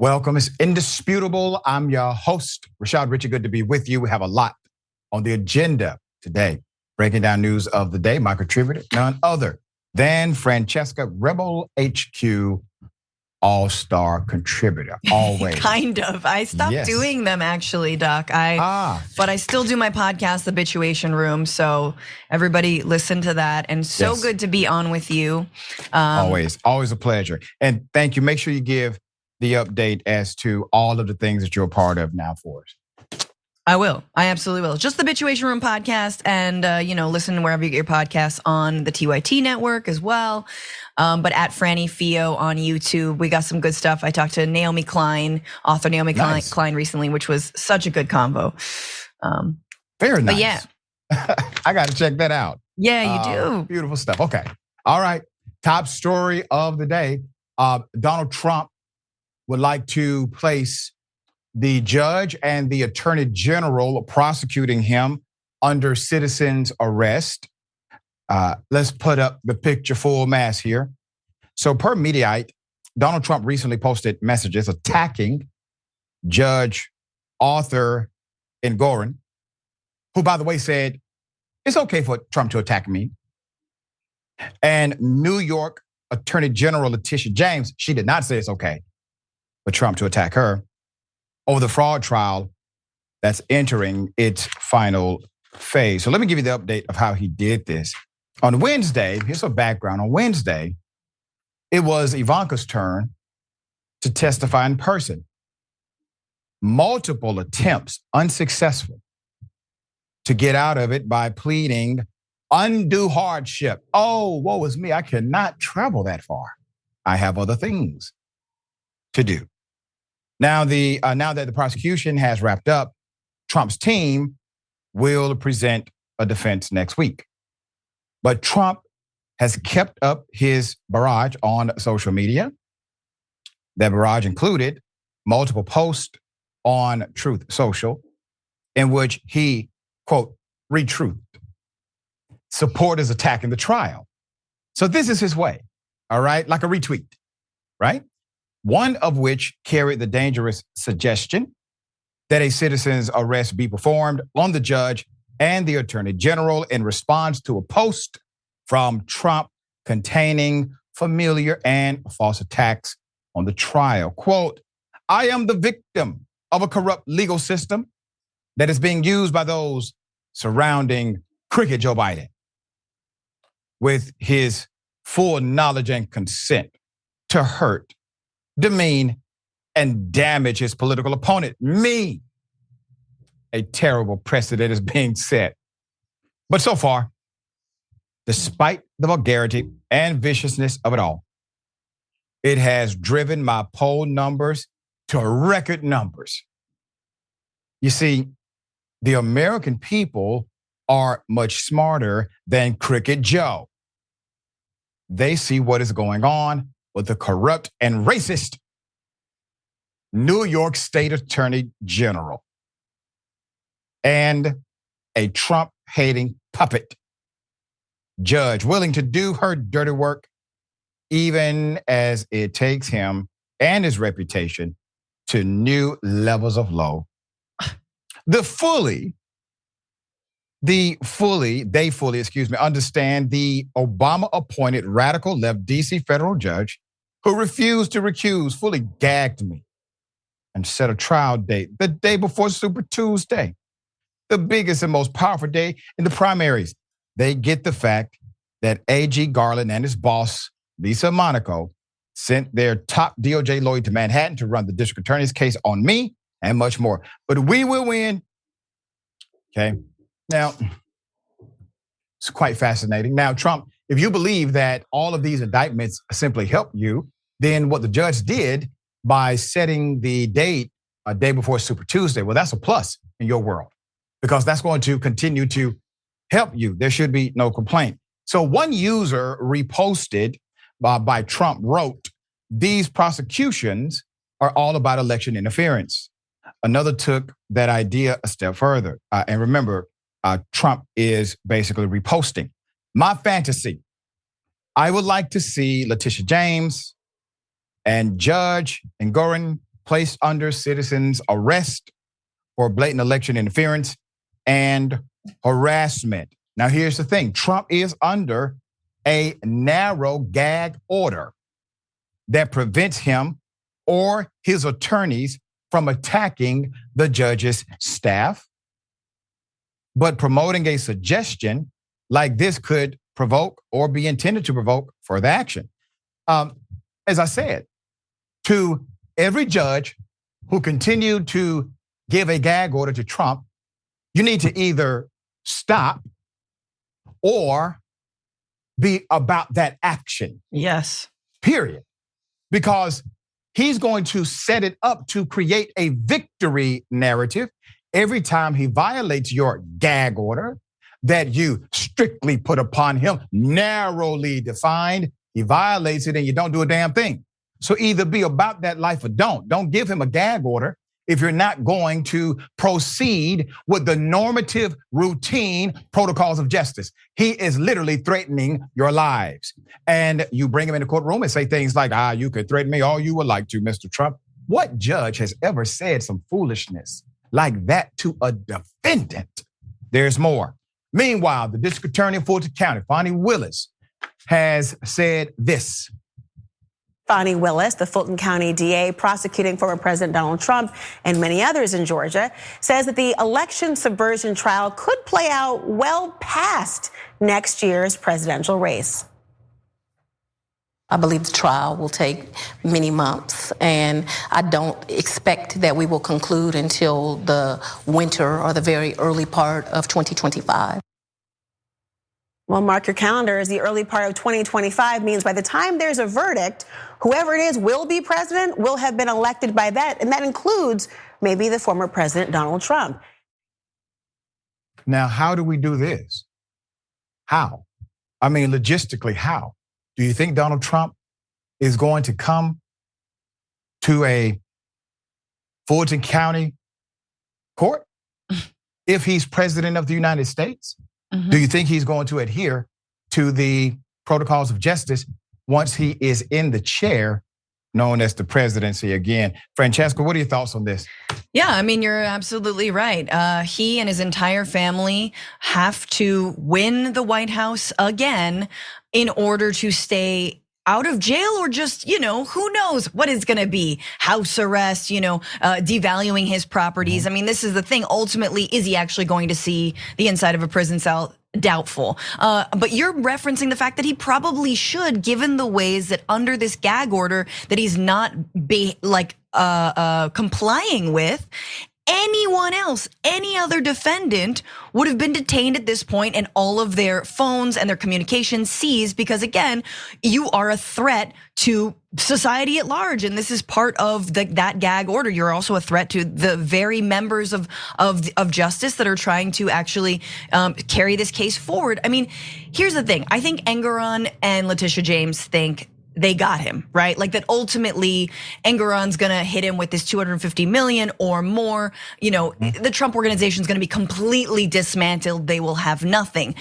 Welcome. It's indisputable. I'm your host, Rashad. Richey, good to be with you. We have a lot on the agenda today. Breaking down news of the day, my contributor, none other than Francesca, Rebel HQ all-star contributor, always. Kind of. I stopped doing them actually, Doc. But I still do my podcast, The Bituation Room. So everybody listen to that. And so good to be on with you. Always a pleasure. And thank you. Make sure you give the update as to all of the things that you're a part of now for us. I will. I absolutely will. Just the Bituation Room podcast, and listen wherever you get your podcasts on the TYT network as well. But at Franny Fio on YouTube, we got some good stuff. I talked to Naomi Klein, author Naomi Klein recently, which was such a good convo. Very nice. But yeah, I got to check that out. Yeah, you do. Beautiful stuff. Okay. All right. Top story of the day. Donald Trump would like to place the judge and the attorney general prosecuting him under citizen's arrest. Let's put up the picture full mass here. So per Mediaite, Donald Trump recently posted messages attacking Judge Arthur Engoron, who, by the way, said, it's okay for Trump to attack me. And New York Attorney General Letitia James, she did not say it's okay for Trump to attack her over the fraud trial that's entering its final phase. So let me give you the update of how he did this. On Wednesday, here's some background. On Wednesday, it was Ivanka's turn to testify in person. Multiple attempts, unsuccessful, to get out of it by pleading undue hardship. Oh, woe is me, I cannot travel that far. I have other things to do. Now that the prosecution has wrapped up, Trump's team will present a defense next week. But Trump has kept up his barrage on social media. That barrage included multiple posts on Truth Social in which he, quote, retruthed supporters attacking the trial. So this is his way, all right? Like a retweet, right? One of which carried the dangerous suggestion that a citizen's arrest be performed on the judge and the attorney general in response to a post from Trump containing familiar and false attacks on the trial. Quote, I am the victim of a corrupt legal system that is being used by those surrounding Crooked Joe Biden with his full knowledge and consent to hurt, demean, and damage his political opponent, me. A terrible precedent is being set. But so far, despite the vulgarity and viciousness of it all, it has driven my poll numbers to record numbers. You see, the American people are much smarter than Crooked Joe. They see what is going on with the corrupt and racist New York State Attorney General and a Trump-hating puppet judge willing to do her dirty work even as it takes him and his reputation to new levels of low. They fully understand the Obama-appointed radical left DC federal judge who refused to recuse, fully gagged me and set a trial date the day before Super Tuesday, the biggest and most powerful day in the primaries. They get the fact that A.G. Garland and his boss, Lisa Monaco, sent their top DOJ lawyer to Manhattan to run the district attorney's case on me and much more. But we will win. Okay. Now, it's quite fascinating. Now, Trump, if you believe that all of these indictments simply help you, then what the judge did by setting the date a day before Super Tuesday, well, that's a plus in your world because that's going to continue to help you. There should be no complaint. So one user reposted by Trump wrote, these prosecutions are all about election interference. Another took that idea a step further. And remember, Trump is basically reposting. My fantasy, I would like to see Letitia James and Judge Engoron placed under citizens' arrest for blatant election interference and harassment. Now, here's the thing. Trump is under a narrow gag order that prevents him or his attorneys from attacking the judge's staff. But promoting a suggestion like this could provoke or be intended to provoke further action. As I said, to every judge who continued to give a gag order to Trump, you need to either stop or be about that action. Yes. Period. Because he's going to set it up to create a victory narrative every time he violates your gag order that you strictly put upon him, narrowly defined. He violates it and you don't do a damn thing. So either be about that life or don't. Don't give him a gag order if you're not going to proceed with the normative, routine protocols of justice. He is literally threatening your lives. And you bring him in the courtroom and say things like, you could threaten me all you would like to, Mr. Trump. What judge has ever said some foolishness like that to a defendant? There's more. Meanwhile, the district attorney of Fulton County, Fani Willis, has said this. Fani Willis, the Fulton County DA prosecuting former President Donald Trump and many others in Georgia, says that the election subversion trial could play out well past next year's presidential race. I believe the trial will take many months, and I don't expect that we will conclude until the winter or the very early part of 2025. Well, mark your calendars. The early part of 2025 means by the time there's a verdict, whoever it is will be president, will have been elected by that, and that includes maybe the former president, Donald Trump. Now, how do we do this? How? I mean, logistically, how? Do you think Donald Trump is going to come to a Fulton County court if he's president of the United States? Mm-hmm. Do you think he's going to adhere to the protocols of justice once he is in the chair known as the presidency again? Francesca, what are your thoughts on this? Yeah, I mean, you're absolutely right. He and his entire family have to win the White House again in order to stay out of jail, or just, who knows what it's gonna be, house arrest, devaluing his properties. I mean, this is the thing. Ultimately, is he actually going to see the inside of a prison cell? Doubtful. But you're referencing the fact that he probably should, given the ways that under this gag order that he's not complying with. Anyone else, any other defendant would have been detained at this point and all of their phones and their communications seized, because again, you are a threat to society at large. And this is part of that gag order. You're also a threat to the very members of justice that are trying to actually carry this case forward. I mean, here's the thing. I think Engoron and Letitia James think they got him, right? Like that ultimately Engoron's gonna hit him with this 250 million or more. The Trump organization is gonna be completely dismantled. They will have nothing.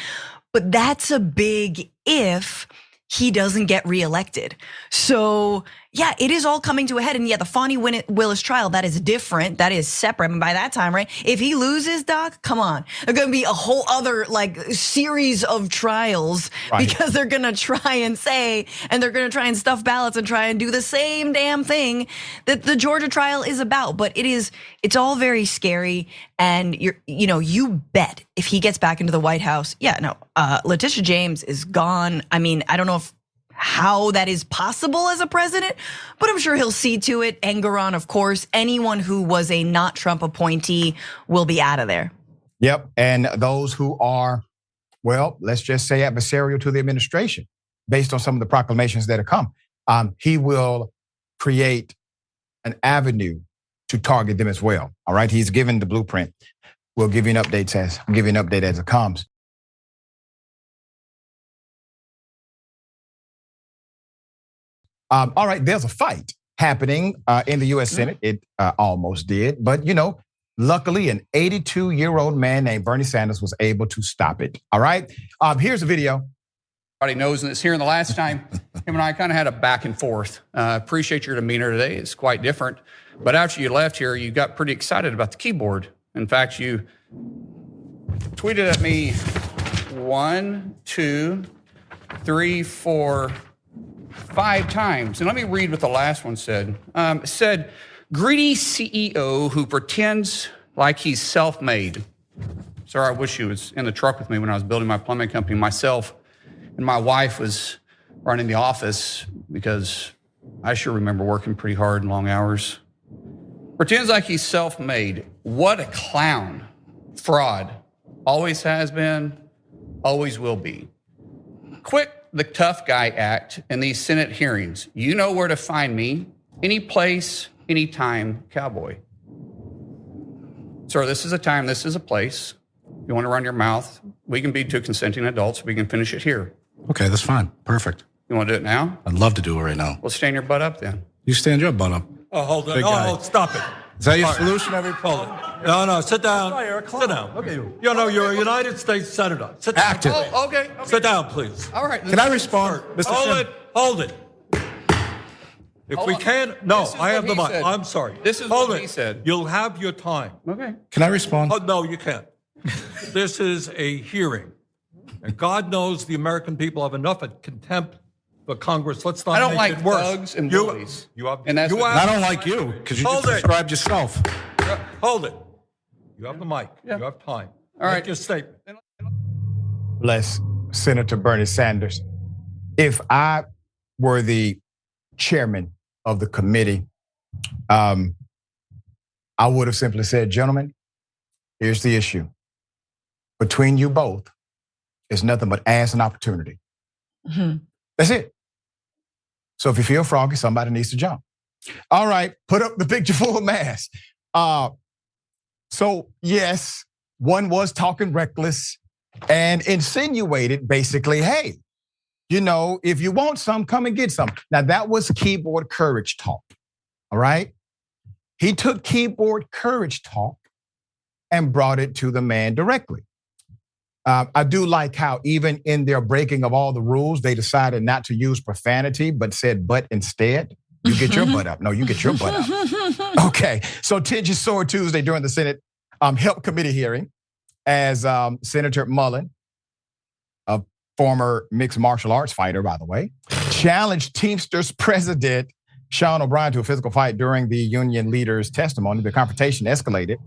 But that's a big if he doesn't get reelected. So yeah, it is all coming to a head. And yeah, the Fani Willis trial, that is different. That is separate. And by that time, right? If he loses, Doc, come on. There's gonna be a whole other series of trials, right? Because they're gonna try and say, and they're gonna try and stuff ballots and try and do the same damn thing that the Georgia trial is about. But it's all very scary. And you bet if he gets back into the White House, Letitia James is gone. I mean, I don't know how that is possible as a president, but I'm sure he'll see to it. Engoron, of course, anyone who was a not Trump appointee will be out of there. Yep, and those who are, well, let's just say adversarial to the administration, based on some of the proclamations that have come, he will create an avenue to target them as well. All right, he's given the blueprint. We'll give you an update as it comes. All right, there's a fight happening in the US Senate. It almost did, but luckily an 82-year-old man named Bernie Sanders was able to stop it. All right, here's a video everybody knows this here. And the last time, him and I kind of had a back and forth. Appreciate your demeanor today. It's quite different. But after you left here, you got pretty excited about the keyboard. In fact, you tweeted at me 1, 2, 3, 4, 5 times. And let me read what the last one said. It said, greedy CEO who pretends like he's self-made. Sir, I wish you was in the truck with me when I was building my plumbing company. Myself and my wife was running the office because I sure remember working pretty hard and long hours. Pretends like he's self-made. What a clown. Fraud. Always has been, always will be. Quit the tough guy act in these Senate hearings. You know where to find me. Any place, anytime, cowboy. Sir, this is a time, this is a place. If you want to run your mouth, we can be two consenting adults. We can finish it here. Okay, that's fine. Perfect. You want to do it now? I'd love to do it right now. Well, stand your butt up then. You stand your butt up. Oh, hold on. Big guy. Oh, stop it. Is that your All right. solution every Hold it. No, sit down. Sit down. Look at you. You know, you're a United States Senator. Sit down. Active. Oh, okay. Sit down, please. All right. Can I respond, Mr. Hold Chairman? it. Hold it. If Hold we on. can't, no, This is I have what the he mic. said. I'm sorry. This is Hold what it. he said. You'll have your time. Okay. Can I respond? Oh, no, you can't. This is a hearing. And God knows the American people have enough of contempt for Congress. Let's not I don't make like it worse. thugs and bullies. You have, And that's you what- And I have, don't like you because you Hold just it. described yourself. hold it. You have the mic. Yeah. You have time. All right. Make your statement. Bless Senator Bernie Sanders. If I were the chairman of the committee, I would have simply said, gentlemen, here's the issue. Between you both is nothing but ass and opportunity. Mhm. That's it. So if you feel froggy, somebody needs to jump. All right, put up the picture full mask. So yes, one was talking reckless and insinuated basically, hey, you know, if you want some, come and get some. Now that was keyboard courage talk, all right? He took keyboard courage talk and brought it to the man directly. I do like how even in their breaking of all the rules, they decided not to use profanity, but said but instead. You get your butt up. No, you get your butt up. Okay, so tension soared Tuesday during the Senate Help Committee hearing as Senator Mullin, a former mixed martial arts fighter, by the way, challenged Teamsters President Sean O'Brien to a physical fight during the union leader's testimony. The confrontation escalated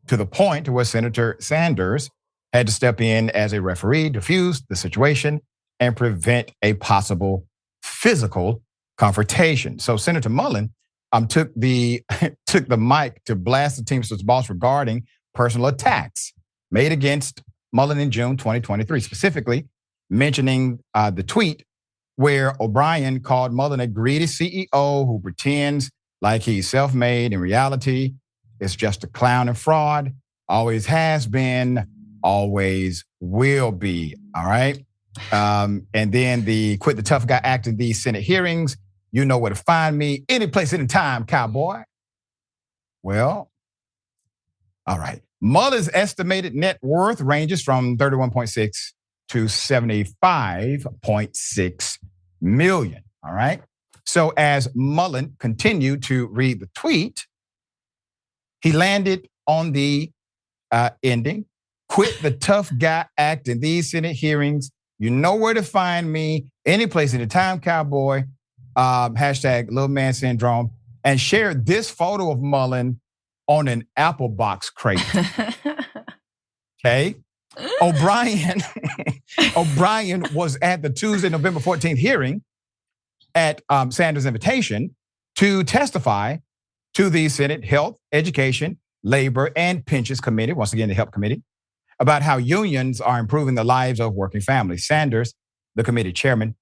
to the point where Senator Sanders had to step in as a referee, defuse the situation, and prevent a possible physical confrontation. So Senator Mullin took the mic to blast the Teamsters boss regarding personal attacks made against Mullin in June 2023, specifically mentioning the tweet where O'Brien called Mullin a greedy CEO who pretends like he's self-made. In reality, it's just a clown and fraud, always has been, always will be, all right? And then the quit the tough guy act in these Senate hearings. You know where to find me, any place, anytime, cowboy. Well, all right. Mullin's estimated net worth ranges from 31.6 to 75.6 million, all right? So as Mullin continued to read the tweet, he landed on the ending. Quit the tough guy act in these Senate hearings. You know where to find me, any place, anytime, cowboy. Hashtag little man syndrome. And shared this photo of Mullin on an Apple box crate. Okay. O'Brien was at the Tuesday, November 14th hearing at Sanders' invitation to testify to the Senate Health, Education, Labor, and Pensions Committee, once again, the HELP Committee, about how unions are improving the lives of working families. Sanders, the committee chairman,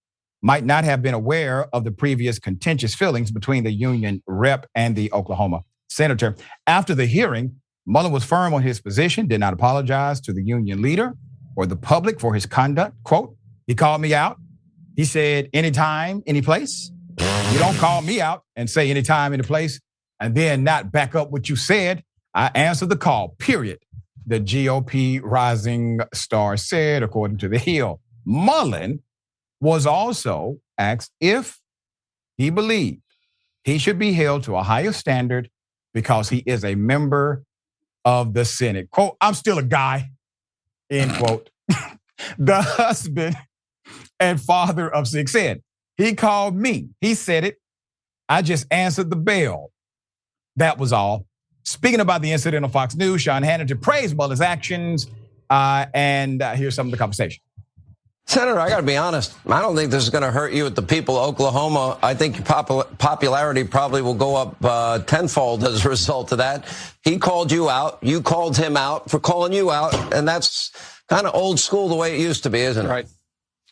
might not have been aware of the previous contentious feelings between the union rep and the Oklahoma senator. After the hearing, Mullin was firm on his position, did not apologize to the union leader or the public for his conduct. Quote, he called me out. He said, anytime, any place. You don't call me out and say anytime, any place, and then not back up what you said. I answered the call, period. The GOP rising star said, according to The Hill. Mullin was also asked if he believed he should be held to a higher standard because he is a member of the Senate. Quote, I'm still a guy, end quote. The husband and father of 6 said, he called me. He said it. I just answered the bell. That was all. Speaking about the incident on Fox News, Sean Hannity praised Mullin's actions, and here's some of the conversation. Senator, I got to be honest. I don't think this is going to hurt you with the people of Oklahoma. I think your popularity probably will go up tenfold as a result of that. He called you out. You called him out for calling you out. And that's kind of old school the way it used to be, isn't it? Right.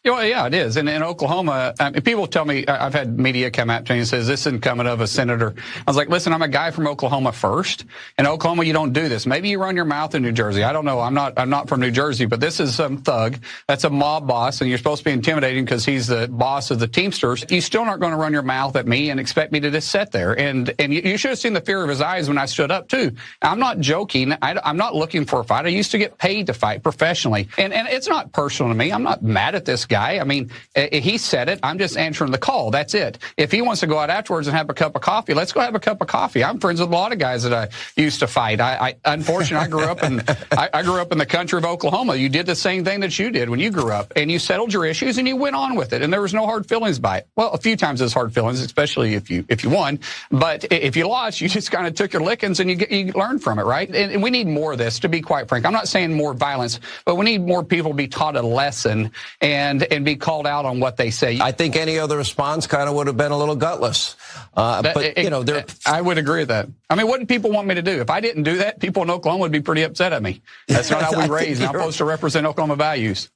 Well, yeah, it is. And in Oklahoma, people tell me, I've had media come out to me and says, this isn't coming of a senator. I was like, listen, I'm a guy from Oklahoma first. In Oklahoma, you don't do this. Maybe you run your mouth in New Jersey. I don't know. I'm not from New Jersey, but this is some thug. That's a mob boss, and you're supposed to be intimidating because he's the boss of the Teamsters. You still aren't going to run your mouth at me and expect me to just sit there. And you should have seen the fear of his eyes when I stood up, too. I'm not joking. I'm not looking for a fight. I used to get paid to fight professionally. And it's not personal to me. I'm not mad at this guy. I mean, he said it. I'm just answering the call. That's it. If he wants to go out afterwards and have a cup of coffee, let's go have a cup of coffee. I'm friends with a lot of guys that I used to fight. Unfortunately, I grew up in the country of Oklahoma. You did the same thing that you did when you grew up, and you settled your issues and you went on with it. And there was no hard feelings by it. Well, a few times there's hard feelings, especially if you won. But if you lost, you just kind of took your lickings and you learned from it, right? And we need more of this, to be quite frank. I'm not saying more violence, but we need more people to be taught a lesson and be called out on what they say. I think any other response kind of would have been a little gutless. I would agree with that. I mean, what do people want me to do? If I didn't do that, people in Oklahoma would be pretty upset at me. That's not how we raise. I'm supposed to represent Oklahoma values.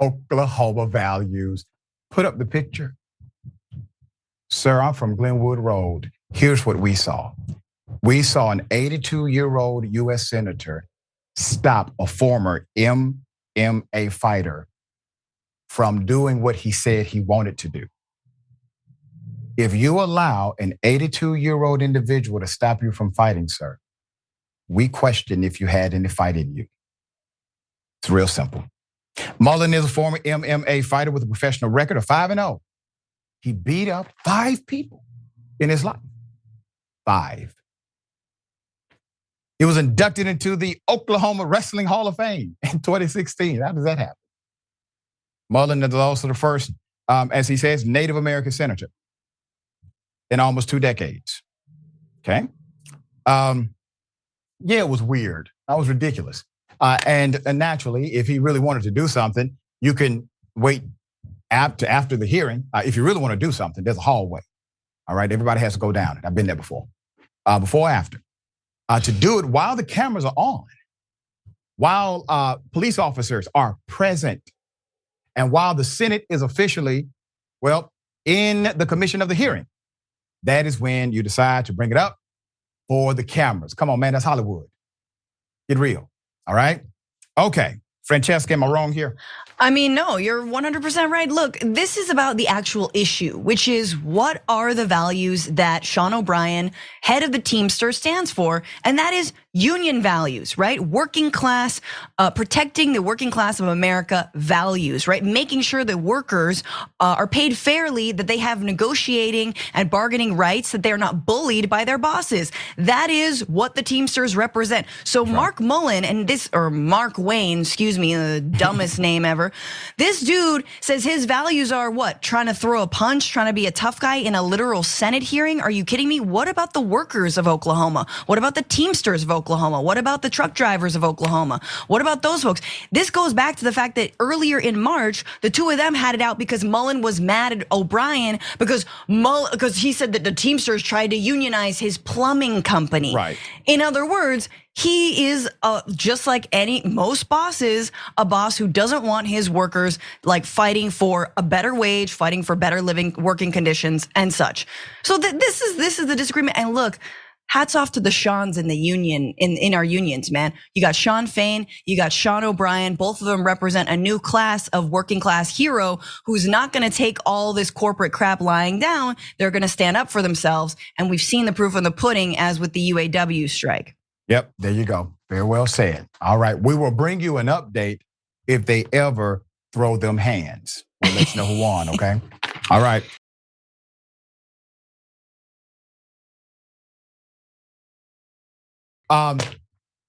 Oklahoma values. Put up the picture. Sir, I'm from Glenwood Road. Here's what we saw. We saw an 82-year-old U.S. senator stop a former MMA fighter from doing what he said he wanted to do. If you allow an 82-year-old individual to stop you from fighting, sir, we question if you had any fight in you. It's real simple. Mullin is a former MMA fighter with a professional record of 5-0. He beat up 5 people in his life. 5. He was inducted into the Oklahoma Wrestling Hall of Fame in 2016. How does that happen? Mullin is also the first, as he says, Native American senator in almost 2 decades. Okay? Yeah, it was weird. That was ridiculous. And naturally, if he really wanted to do something, you can wait after the hearing. If you really want to do something, there's a hallway. All right? Everybody has to go down it. I've been there before. Before or after. To do it while the cameras are on, while police officers are present, and while the Senate is officially, in the commission of the hearing, that is when you decide to bring it up for the cameras. Come on, man, that's Hollywood. Get real, all right? Okay, Francesca, am I wrong here? I mean, no, you're 100% right. Look, this is about the actual issue, which is what are the values that Sean O'Brien, head of the Teamsters, stands for? And that is union values, right? Working class, protecting the working class of America values, right? Making sure that workers are paid fairly, that they have negotiating and bargaining rights, that they're not bullied by their bosses. That is what the Teamsters represent. So Mark Mullin or Markwayne, excuse me, the dumbest name ever. This dude says his values are what? Trying to throw a punch, trying to be a tough guy in a literal Senate hearing? Are you kidding me? What about the workers of Oklahoma? What about the Teamsters of Oklahoma? What about the truck drivers of Oklahoma? What about those folks? This goes back to the fact that earlier in March, the two of them had it out because Mullin was mad at O'Brien because he said that the Teamsters tried to unionize his plumbing company. Right. In other words, he is just like most bosses, a boss who doesn't want his workers like fighting for a better wage, fighting for better living, working conditions and such. So this is the disagreement. And look, hats off to the Seans in the union, in our unions, man. You got Sean Fain, you got Sean O'Brien. Both of them represent a new class of working class hero who's not gonna take all this corporate crap lying down. They're gonna stand up for themselves. And we've seen the proof in the pudding as with the UAW strike. Yep, there you go. Very well said. All right, we will bring you an update if they ever throw them hands. We'll let you know who won, okay? All right.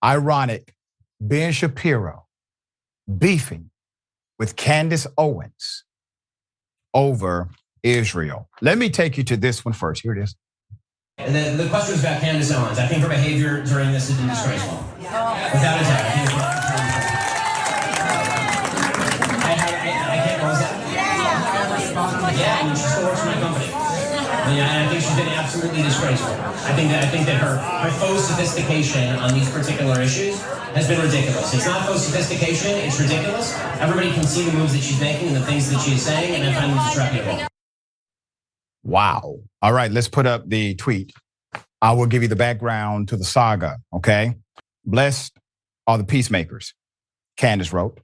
Ironic, Ben Shapiro beefing with Candace Owens over Israel. Let me take you to this one first. Here it is. And the question was about Candace Owens. I think her behavior during this has been disgraceful. Without a doubt. I can't, what was that? Yeah, I mean, she still works for my company. I think she's been absolutely disgraceful. I think that her faux sophistication on these particular issues has been ridiculous. It's not faux sophistication, it's ridiculous. Everybody can see the moves that she's making and the things that she's saying, and I find them disreputable. Wow. All right, let's put up the tweet. I will give you the background to the saga, okay? Blessed are the peacemakers, Candace wrote,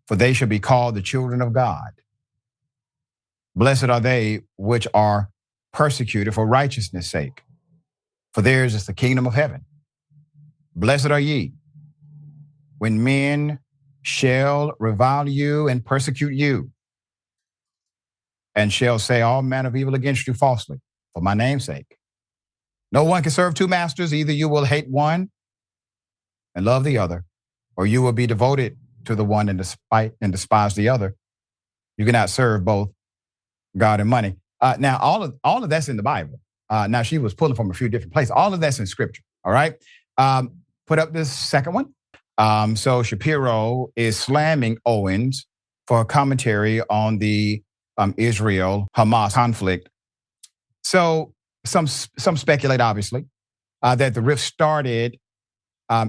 for they shall be called the children of God. Blessed are they which are persecuted for righteousness' sake, for theirs is the kingdom of heaven. Blessed are ye when men shall revile you and persecute you, and shall say all manner of evil against you falsely for my name's sake. No one can serve two masters. Either you will hate one and love the other, or you will be devoted to the one and despise the other. You cannot serve both God and money. Now, all of that's in the Bible. Now, she was pulling from a few different places. All of that's in Scripture, all right? Put up this second one. So Shapiro is slamming Owens for a commentary on the Israel-Hamas conflict. So some speculate, obviously, that the rift started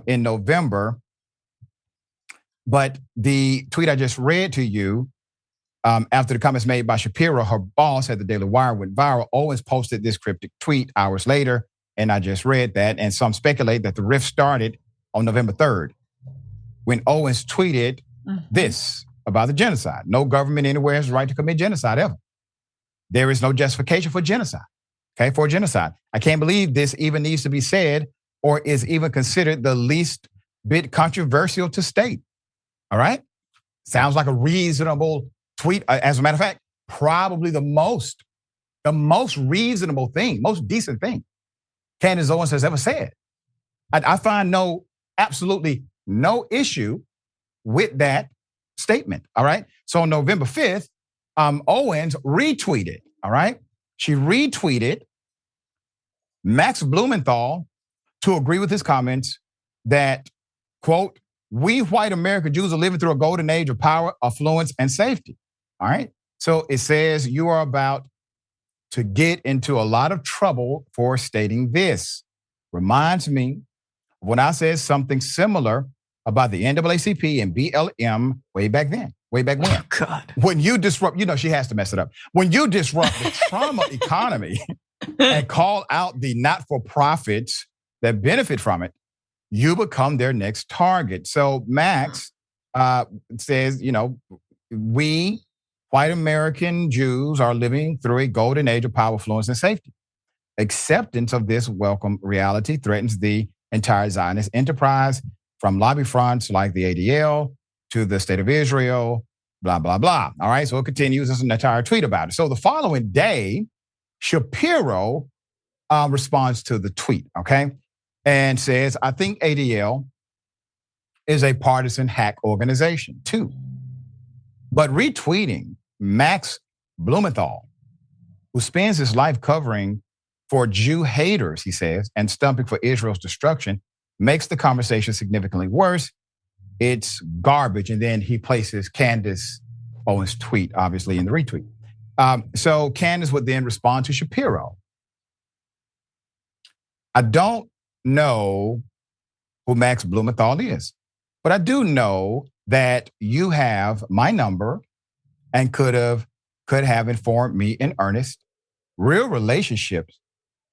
in November. But the tweet I just read to you, after the comments made by Shapiro, her boss at the Daily Wire went viral. Owens posted this cryptic tweet hours later, and I just read that. And some speculate that the rift started on November 3rd, when Owens tweeted this about the genocide. No government anywhere has the right to commit genocide ever. There is no justification for genocide, okay, for genocide. I can't believe this even needs to be said or is even considered the least bit controversial to state, all right? Sounds like a reasonable tweet. As a matter of fact, probably the most reasonable thing, most decent thing Candace Owens has ever said. I find absolutely no issue with that statement, all right? So on November 5th, Owens retweeted, all right? She retweeted Max Blumenthal to agree with his comments that, quote, we white American Jews are living through a golden age of power, affluence, and safety, all right? So it says you are about to get into a lot of trouble for stating this. Reminds me of when I said something similar about the NAACP and BLM way back when. Oh, God. When you disrupt, she has to mess it up. When you disrupt the trauma economy and call out the not-for-profits that benefit from it, you become their next target. So Max says, we white American Jews are living through a golden age of power, affluence, and safety. Acceptance of this welcome reality threatens the entire Zionist enterprise, from lobby fronts like the ADL to the State of Israel, blah, blah, blah. All right, so it continues. There's an entire tweet about it. So the following day, Shapiro responds to the tweet, okay? And says, I think ADL is a partisan hack organization too. But retweeting Max Blumenthal, who spends his life covering for Jew haters, he says, and stumping for Israel's destruction, makes the conversation significantly worse. It's garbage. And then he places Candace Owens' tweet, obviously, in the retweet. So Candace would then respond to Shapiro. I don't know who Max Blumenthal is, but I do know that you have my number and could have informed me in earnest. Real relationships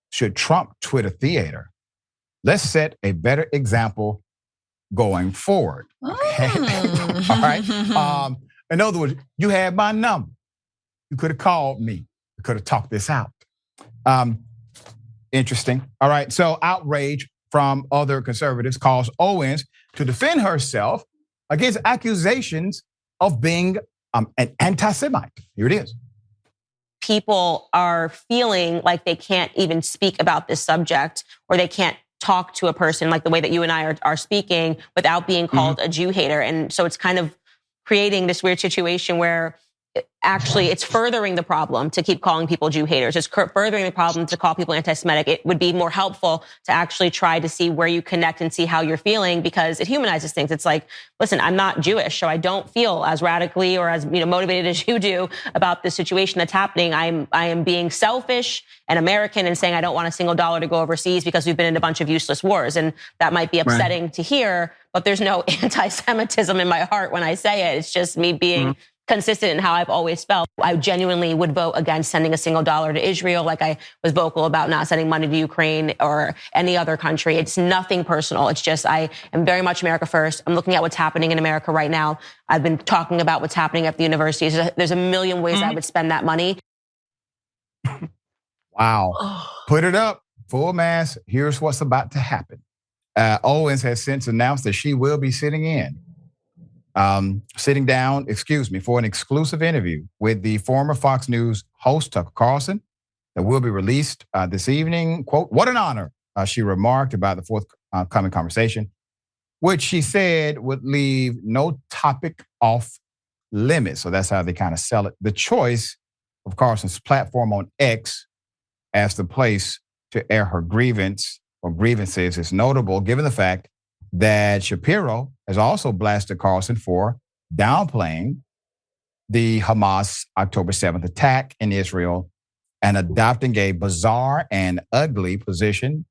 should trump Twitter theater. Let's set a better example going forward. Okay. All right. In other words, you had my number. You could have called me. You could have talked this out. Interesting. All right. So outrage from other conservatives caused Owens to defend herself against accusations of being an anti-Semite. Here it is. People are feeling like they can't even speak about this subject, or they can't talk to a person like the way that you and I are speaking without being called a Jew hater. And so it's kind of creating this weird situation where actually it's furthering the problem to keep calling people Jew haters. It's furthering the problem to call people anti-Semitic. It would be more helpful to actually try to see where you connect and see how you're feeling, because it humanizes things. It's like, listen, I'm not Jewish, so I don't feel as radically or as motivated as you do about the situation that's happening. I am being selfish and American and saying I don't want a single dollar to go overseas because we've been in a bunch of useless wars. And that might be upsetting to hear, but there's no anti-Semitism in my heart when I say it. It's just me being consistent in how I've always felt. I genuinely would vote against sending a single dollar to Israel, like I was vocal about not sending money to Ukraine or any other country. It's nothing personal. It's just I am very much America first. I'm looking at what's happening in America right now. I've been talking about what's happening at the universities. There's a million ways I would spend that money. Wow. Put it up, full mass. Here's what's about to happen. Owens has since announced that she will be sitting down, for an exclusive interview with the former Fox News host, Tucker Carlson, that will be released this evening. Quote, "What an honor," she remarked about the forthcoming conversation, which she said would leave no topic off limits. So that's how they kind of sell it. The choice of Carlson's platform on X as the place to air her grievances is notable, given the fact that Shapiro has also blasted Carlson for downplaying the Hamas October 7th attack in Israel and adopting a bizarre and ugly position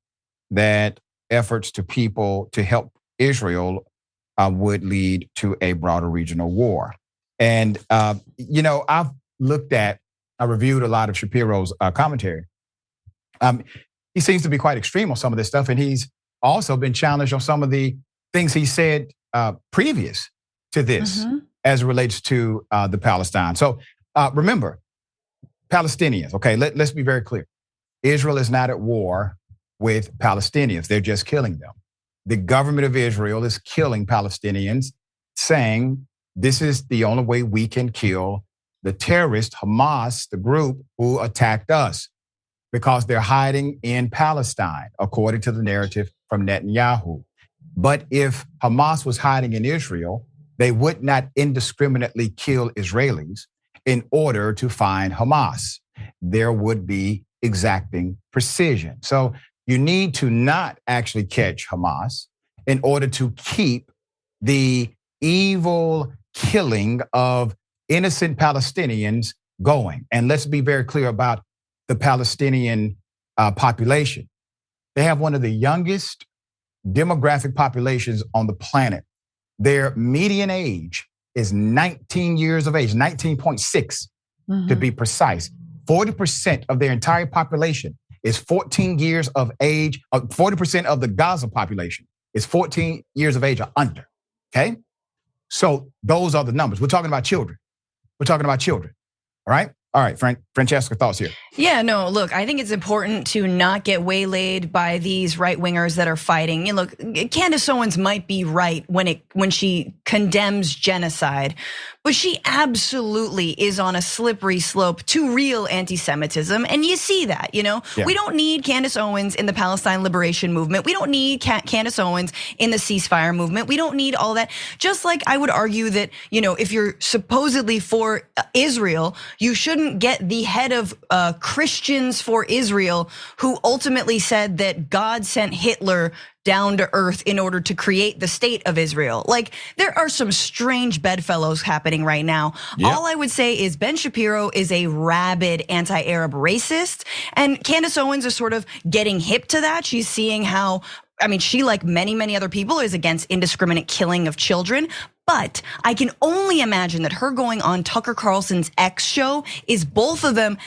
that efforts to help Israel would lead to a broader regional war. And, I've reviewed a lot of Shapiro's commentary. He seems to be quite extreme on some of this stuff, and he's also been challenged on some of the things he said previous to this as it relates to the Palestine. So remember, Palestinians, okay, let's be very clear. Israel is not at war with Palestinians. They're just killing them. The government of Israel is killing Palestinians, saying this is the only way we can kill the terrorist Hamas, the group who attacked us, because they're hiding in Palestine, according to the narrative from Netanyahu. But if Hamas was hiding in Israel, they would not indiscriminately kill Israelis in order to find Hamas. There would be exacting precision. So you need to not actually catch Hamas in order to keep the evil killing of innocent Palestinians going. And let's be very clear about the Palestinian population. They have one of the youngest demographic populations on the planet. Their median age is 19 years of age, 19.6 to be precise. 40% of their entire population is 14 years of age. 40% of the Gaza population is 14 years of age or under, okay? So those are the numbers. We're talking about children. All right? All right, Francesca, thoughts here. Yeah, no, look, I think it's important to not get waylaid by these right-wingers that are fighting. Look, Candace Owens might be right when she condemns genocide, but she absolutely is on a slippery slope to real anti-Semitism, and you see that, Yeah. We don't need Candace Owens in the Palestine liberation movement. We don't need Candace Owens in the ceasefire movement. We don't need all that. Just like I would argue that, if you're supposedly for Israel, you shouldn't get the head of Christians for Israel, who ultimately said that God sent Hitler down to earth in order to create the state of Israel. Like, there are some strange bedfellows happening right now. Yep. All I would say is Ben Shapiro is a rabid anti-Arab racist, and Candace Owens is sort of getting hip to that. She's seeing how, she, like many, many other people, is against indiscriminate killing of children. But I can only imagine that her going on Tucker Carlson's X show is both of them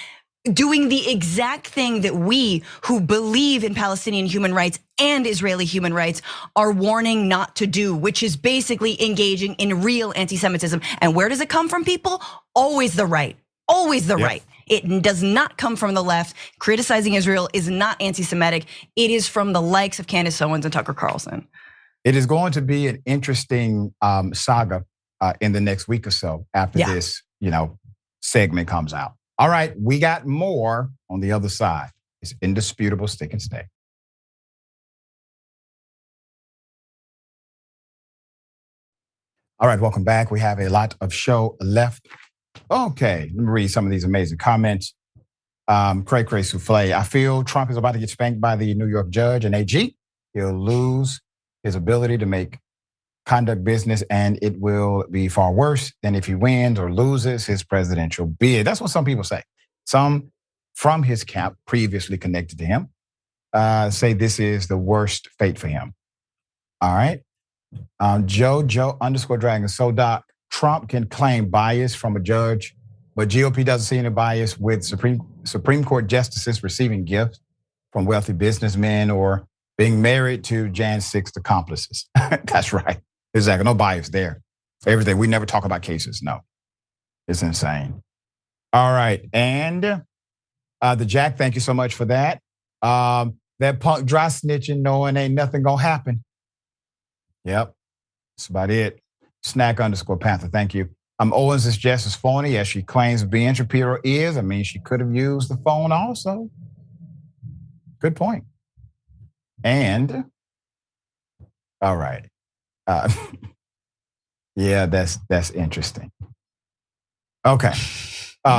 doing the exact thing that we who believe in Palestinian human rights and Israeli human rights are warning not to do, which is basically engaging in real anti-Semitism. And where does it come from, people? Always the right, always the right. It does not come from the left. Criticizing Israel is not anti-Semitic. It is from the likes of Candace Owens and Tucker Carlson. It is going to be an interesting saga in the next week or so after this, segment comes out. All right, we got more on the other side. It's indisputable, stick and stay. All right, welcome back. We have a lot of show left. Okay, let me read some of these amazing comments. Cray Cray Souffle. I feel Trump is about to get spanked by the New York judge and AG. He'll lose his ability to make conduct business, and it will be far worse than if he wins or loses his presidential bid. That's what some people say. Some from his camp previously connected to him say this is the worst fate for him. All right. Joe _Dragon. So Doc, Trump can claim bias from a judge, but GOP doesn't see any bias with Supreme Court justices receiving gifts from wealthy businessmen or being married to Jan 6th accomplices. That's right. Exactly. No bias there. Everything. We never talk about cases. No. It's insane. All right. And the Jack, thank you so much for that. That punk dry snitching, knowing ain't nothing gonna happen. Yep. That's about it. Snack _Panther. Thank you. Owens is just as phony as she claims being Shapiro is. I mean, she could have used the phone also. Good point. And all right. Yeah, that's interesting. Okay.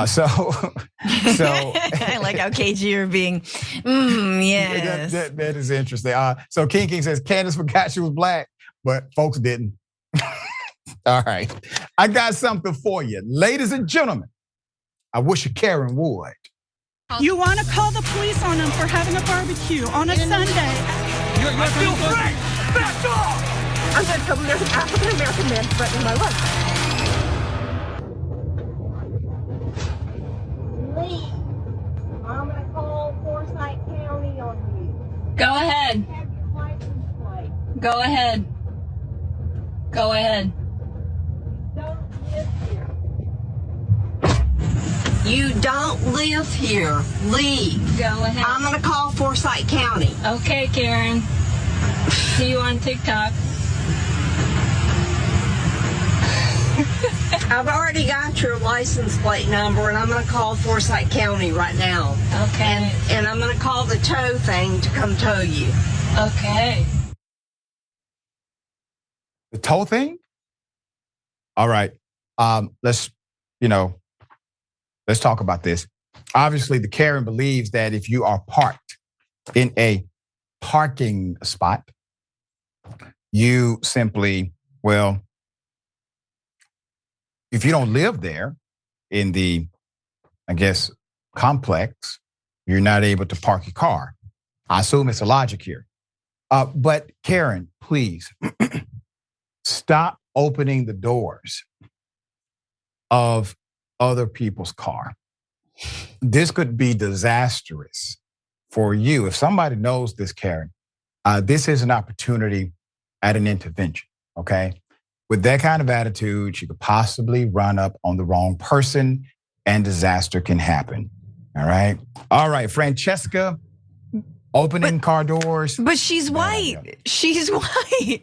So I like how cagey you're being. Yes. That is interesting. So King says Candace forgot she was black, but folks didn't. All right. I got something for you. Ladies and gentlemen, I wish a Karen would. You want to call the police on them for having a barbecue on a Sunday. I feel free! Back off! I'm going to tell them there's an African-American man threatening my life. Lee, I'm going to call Forsyth County on you. Go ahead. Have your license plate. Go ahead. Go ahead. You don't live here. Leave. Go ahead. I'm going to call Forsyth County. Okay, Karen. See you on TikTok. I've already got your license plate number, and I'm going to call Forsyth County right now. Okay. And I'm going to call the tow thing to come tow you. Okay. The tow thing? All right. Let's talk about this. Obviously, the Karen believes that if you are parked in a parking spot, you simply, if you don't live there in the, complex, you're not able to park your car. I assume it's a logic here. But Karen, please stop opening the doors of other people's car. This could be disastrous for you. If somebody knows this, Karen, this is an opportunity at an intervention, okay? With that kind of attitude, she could possibly run up on the wrong person and disaster can happen, all right? All right, Francesca, opening car doors. But she's white. She's white.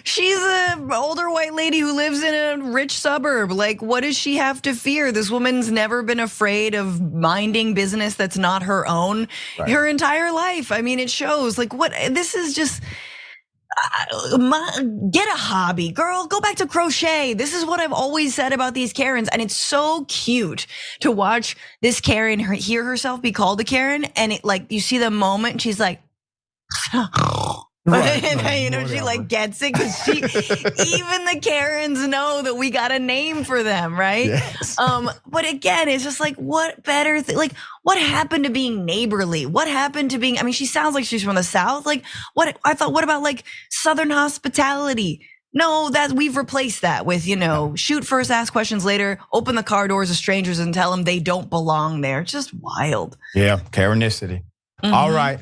She's an older white lady who lives in a rich suburb. Like, what does she have to fear? This woman's never been afraid of minding business that's not her own her entire life. I mean, it shows. Like, what? This is just, get a hobby, girl. Go back to crochet. This is what I've always said about these Karens. And it's so cute to watch this Karen hear herself be called a Karen. And it, like, you see the moment she's like, she like gets it because she, even the Karens know that we got a name for them, right? Yes. But again, it's just like, what better, like, what happened to being neighborly? What happened to being, I mean, she sounds like she's from the South. Like, what about like Southern hospitality? No, that we've replaced that with, shoot first, ask questions later, open the car doors of strangers and tell them they don't belong there. It's just wild. Yeah, Karenicity. Mm-hmm. All right.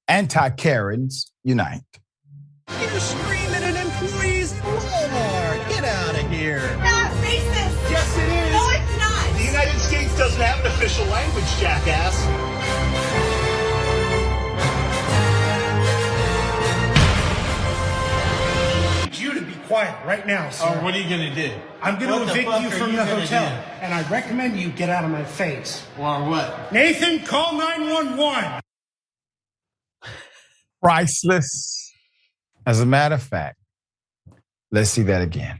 Anti-Karens unite. You're screaming at employees at Walmart. Get out of here. That's racist. Yes, it is. No, it's not. The United States doesn't have an official language, jackass. quiet right now, sir. Oh, what are you gonna do? I'm gonna evict you from the hotel, and I recommend you get out of my face. Or what? Nathan, call 911. Priceless. As a matter of fact, let's see that again.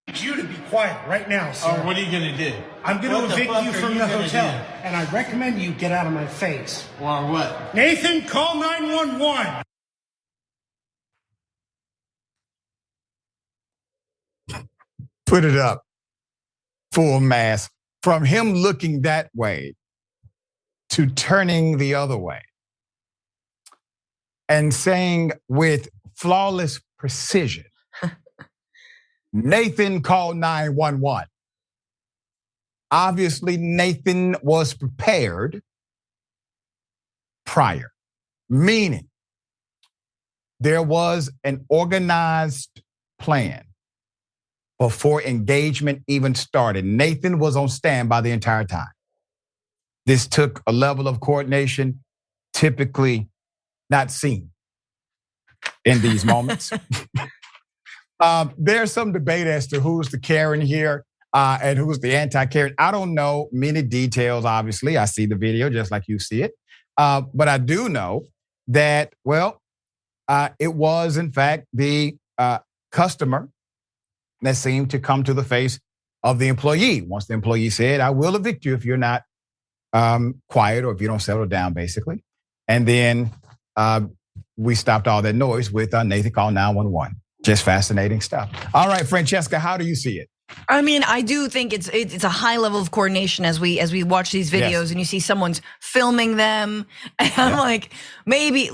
I need you to be quiet right now, sir. Oh, what are you gonna do? I'm gonna evict you from the hotel, and I recommend you get out of my face. Or what? Nathan, call 911. Put it up. Full mass. From him looking that way to turning the other way and saying with flawless precision, Nathan called 911. Obviously, Nathan was prepared prior, meaning there was an organized plan before engagement even started. Nathan was on standby the entire time. This took a level of coordination typically not seen in these moments. There's some debate as to who's the Karen here and who's the anti-Karen. I don't know many details, obviously. I see the video just like you see it. But I do know that, it was, in fact, the customer that seemed to come to the face of the employee. Once the employee said, I will evict you if you're not quiet or if you don't settle down, basically. And then we stopped all that noise with Nathan called 911. Just fascinating stuff. All right, Francesca, how do you see it? I mean, I do think it's a high level of coordination as we watch these videos and you see someone's filming them. And I'm like, maybe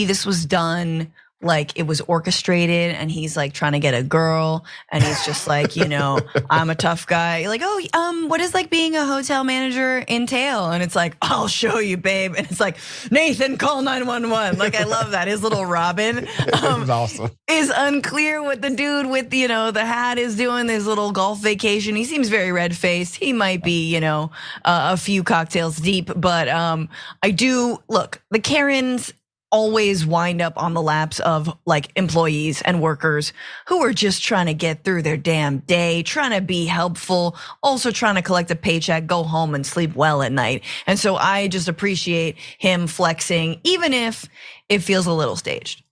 this was done like it was orchestrated and he's like trying to get a girl and he's just like, I'm a tough guy. Like, what is like being a hotel manager entail? And it's like, I'll show you, babe. And it's like, Nathan, call 911. Like, I love that. His little Robin awesome. Is unclear what the dude with, the hat is doing, his little golf vacation. He seems very red-faced. He might be, a few cocktails deep, but I do, look, the Karens always wind up on the laps of like employees and workers who are just trying to get through their damn day, trying to be helpful, also trying to collect a paycheck, go home and sleep well at night. And so I just appreciate him flexing, even if it feels a little staged.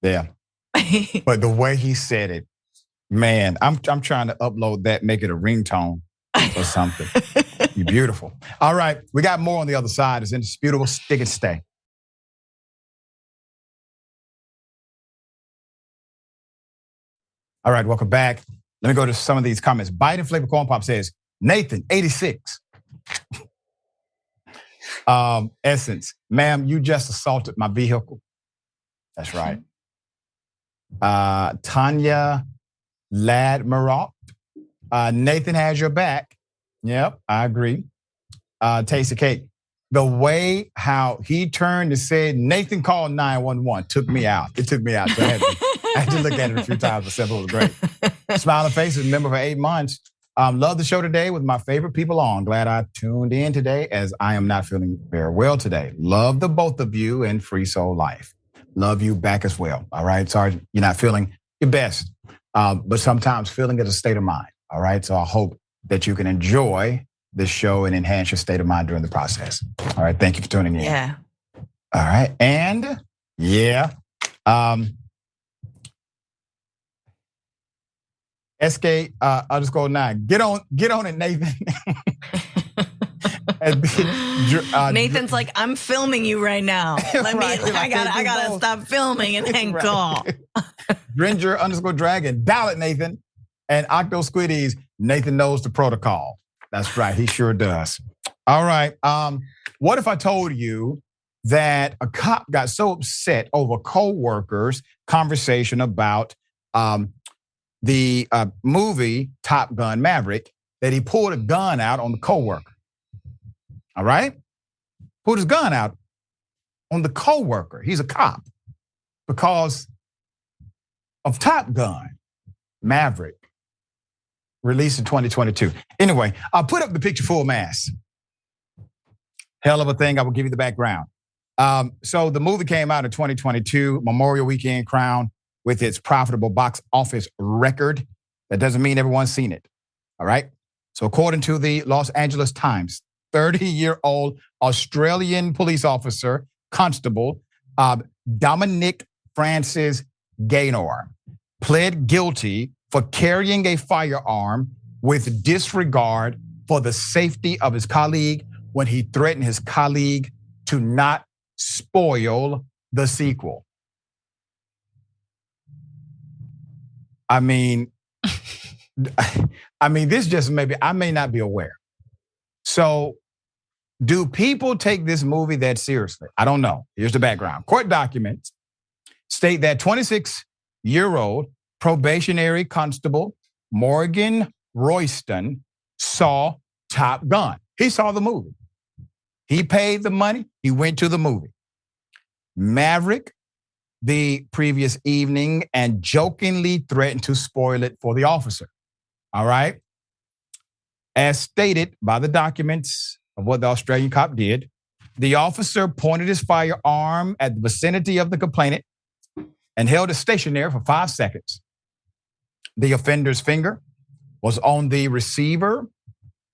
Yeah. But the way he said it, man, I'm trying to upload that, make it a ringtone or something. You're beautiful. All right, we got more on the other side. It's indisputable. Stick and stay. All right, welcome back. Let me go to some of these comments. Biden Flavor Corn Pop says, Nathan, 86. Essence, ma'am, you just assaulted my vehicle. That's right. Tanya Ladmarot, Nathan has your back. Yep, I agree. Tasty Cake, the way how he turned and said, Nathan called 911 took me out. It took me out. So I had to look at it a few times, but simple was great. Smiling faces, member for 8 months. Love the show today with my favorite people on. Glad I tuned in today as I am not feeling very well today. Love the both of you and Free Soul Life. Love you back as well. All right. Sorry you're not feeling your best, but sometimes feeling is a state of mind. All right. So I hope that you can enjoy this show and enhance your state of mind during the process. All right. Thank you for tuning in. Yeah. All right. And SK_9. Get on it, Nathan. Nathan's like, I'm filming you right now. I gotta stop filming and then call. Dringer_dragon. Dial it, Nathan. And Octo Squiddies, Nathan knows the protocol. That's right, he sure does. All right. What if I told you that a cop got so upset over co-workers' conversation about the movie Top Gun Maverick that he pulled a gun out on the co-worker? All right? Pulled his gun out on the co-worker. He's a cop because of Top Gun Maverick, released in 2022. Anyway, I'll put up the picture full mass. Hell of a thing. I will give you the background. So the movie came out in 2022, Memorial Weekend, Crown. with its profitable box office record. That doesn't mean everyone's seen it. All right. So according to the Los Angeles Times, 30-year-old Australian police officer, Constable Dominic Francis Gaynor, pled guilty for carrying a firearm with disregard for the safety of his colleague when he threatened his colleague to not spoil the sequel. I mean, this just maybe, I may not be aware. So do people take this movie that seriously? I don't know. Here's the background. Court documents state that 26-year-old probationary constable Morgan Royston saw Top Gun. He saw the movie. He paid the money. He went to the movie. Maverick the previous evening and jokingly threatened to spoil it for the officer. All right. As stated by the documents of what the Australian cop did, the officer pointed his firearm at the vicinity of the complainant and held it stationary for 5 seconds. The offender's finger was on the receiver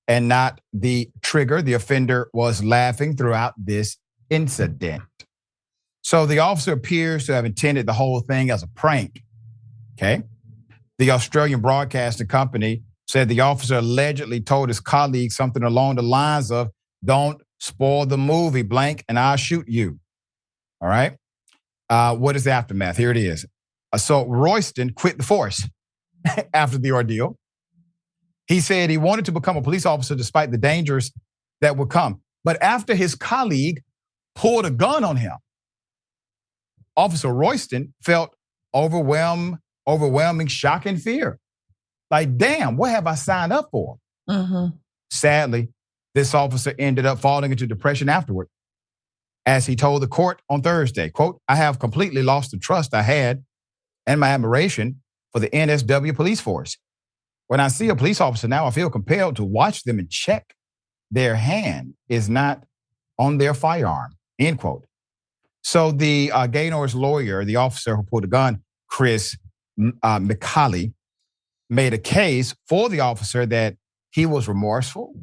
and not the trigger. The offender was laughing throughout this incident. So the officer appears to have intended the whole thing as a prank, okay? The Australian broadcasting company said the officer allegedly told his colleague something along the lines of, "Don't spoil the movie, blank, and I'll shoot you." All right? What is the aftermath? Here it is. So Royston quit the force after the ordeal. He said he wanted to become a police officer despite the dangers that would come. But after his colleague pulled a gun on him, Officer Royston felt overwhelming shock and fear. Like, damn, what have I signed up for? Mm-hmm. Sadly, this officer ended up falling into depression afterward. As he told the court on Thursday, quote, "I have completely lost the trust I had and my admiration for the NSW police force. When I see a police officer now, I feel compelled to watch them and check their hand is not on their firearm," end quote. So the Gaynor's lawyer, the officer who pulled the gun, Chris McCauley, made a case for the officer that he was remorseful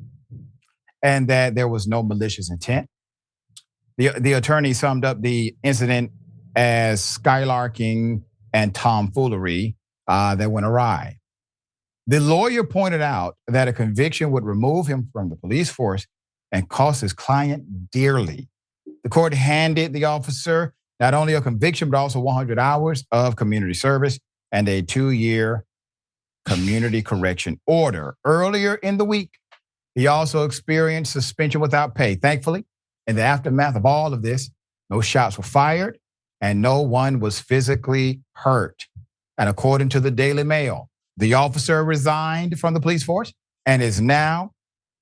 and that there was no malicious intent. The attorney summed up the incident as skylarking and tomfoolery that went awry. The lawyer pointed out that a conviction would remove him from the police force and cost his client dearly. The court handed the officer not only a conviction, but also 100 hours of community service and a 2-year community correction order. Earlier in the week, he also experienced suspension without pay. Thankfully, in the aftermath of all of this, no shots were fired and no one was physically hurt. And according to the Daily Mail, the officer resigned from the police force and is now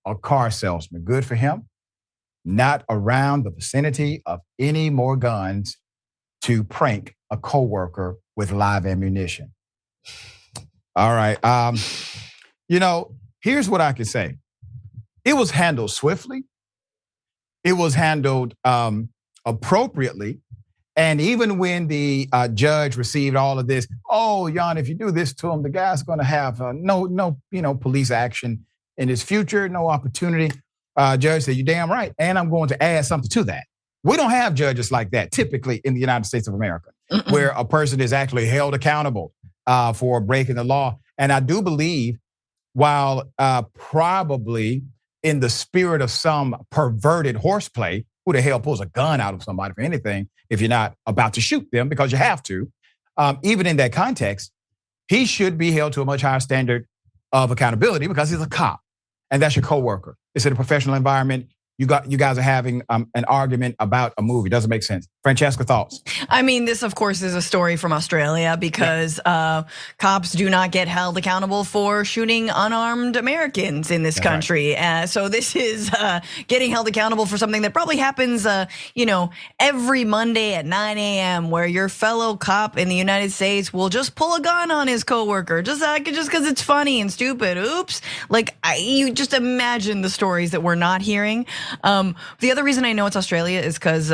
a car salesman. Good for him. Not around the vicinity of any more guns to prank a coworker with live ammunition. All right. Here's what I can say. It was handled swiftly. It was handled appropriately. And even when the judge received all of this, "Oh, Jan, if you do this to him, the guy's going to have no police action in his future, no opportunity." Judge said, "You're damn right. And I'm going to add something to that." We don't have judges like that typically in the United States of America, where a person is actually held accountable for breaking the law. And I do believe, while probably in the spirit of some perverted horseplay, who the hell pulls a gun out of somebody for anything if you're not about to shoot them because you have to, even in that context, he should be held to a much higher standard of accountability because he's a cop and that's your coworker. It's in a professional environment. You guys are having an argument about a movie. Doesn't make sense. Francesca, thoughts? I mean, this, of course, is a story from Australia because cops do not get held accountable for shooting unarmed Americans in this country. Right. So this is getting held accountable for something that probably happens, every Monday at 9 a.m. where your fellow cop in the United States will just pull a gun on his coworker just because it's funny and stupid. Oops! You just imagine the stories that we're not hearing. The other reason I know it's Australia is because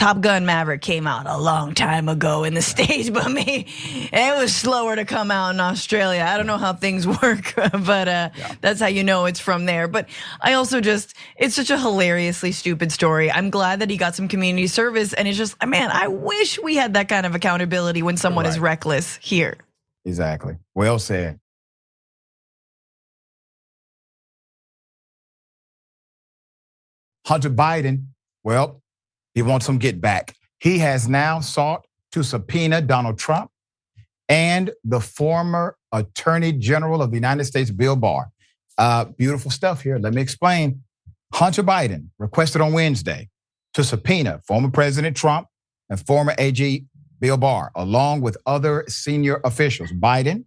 Top Gun Maverick came out a long time ago in the States, but it was slower to come out in Australia. I don't know how things work, but that's how you know it's from there. But I also it's such a hilariously stupid story. I'm glad that he got some community service, and it's just, man, I wish we had that kind of accountability when someone is reckless here. Exactly. Well said. Hunter Biden, well, he wants some get back. He has now sought to subpoena Donald Trump and the former Attorney General of the United States, Bill Barr. Beautiful stuff here. Let me explain. Hunter Biden requested on Wednesday to subpoena former President Trump and former AG Bill Barr, along with other senior officials. Biden,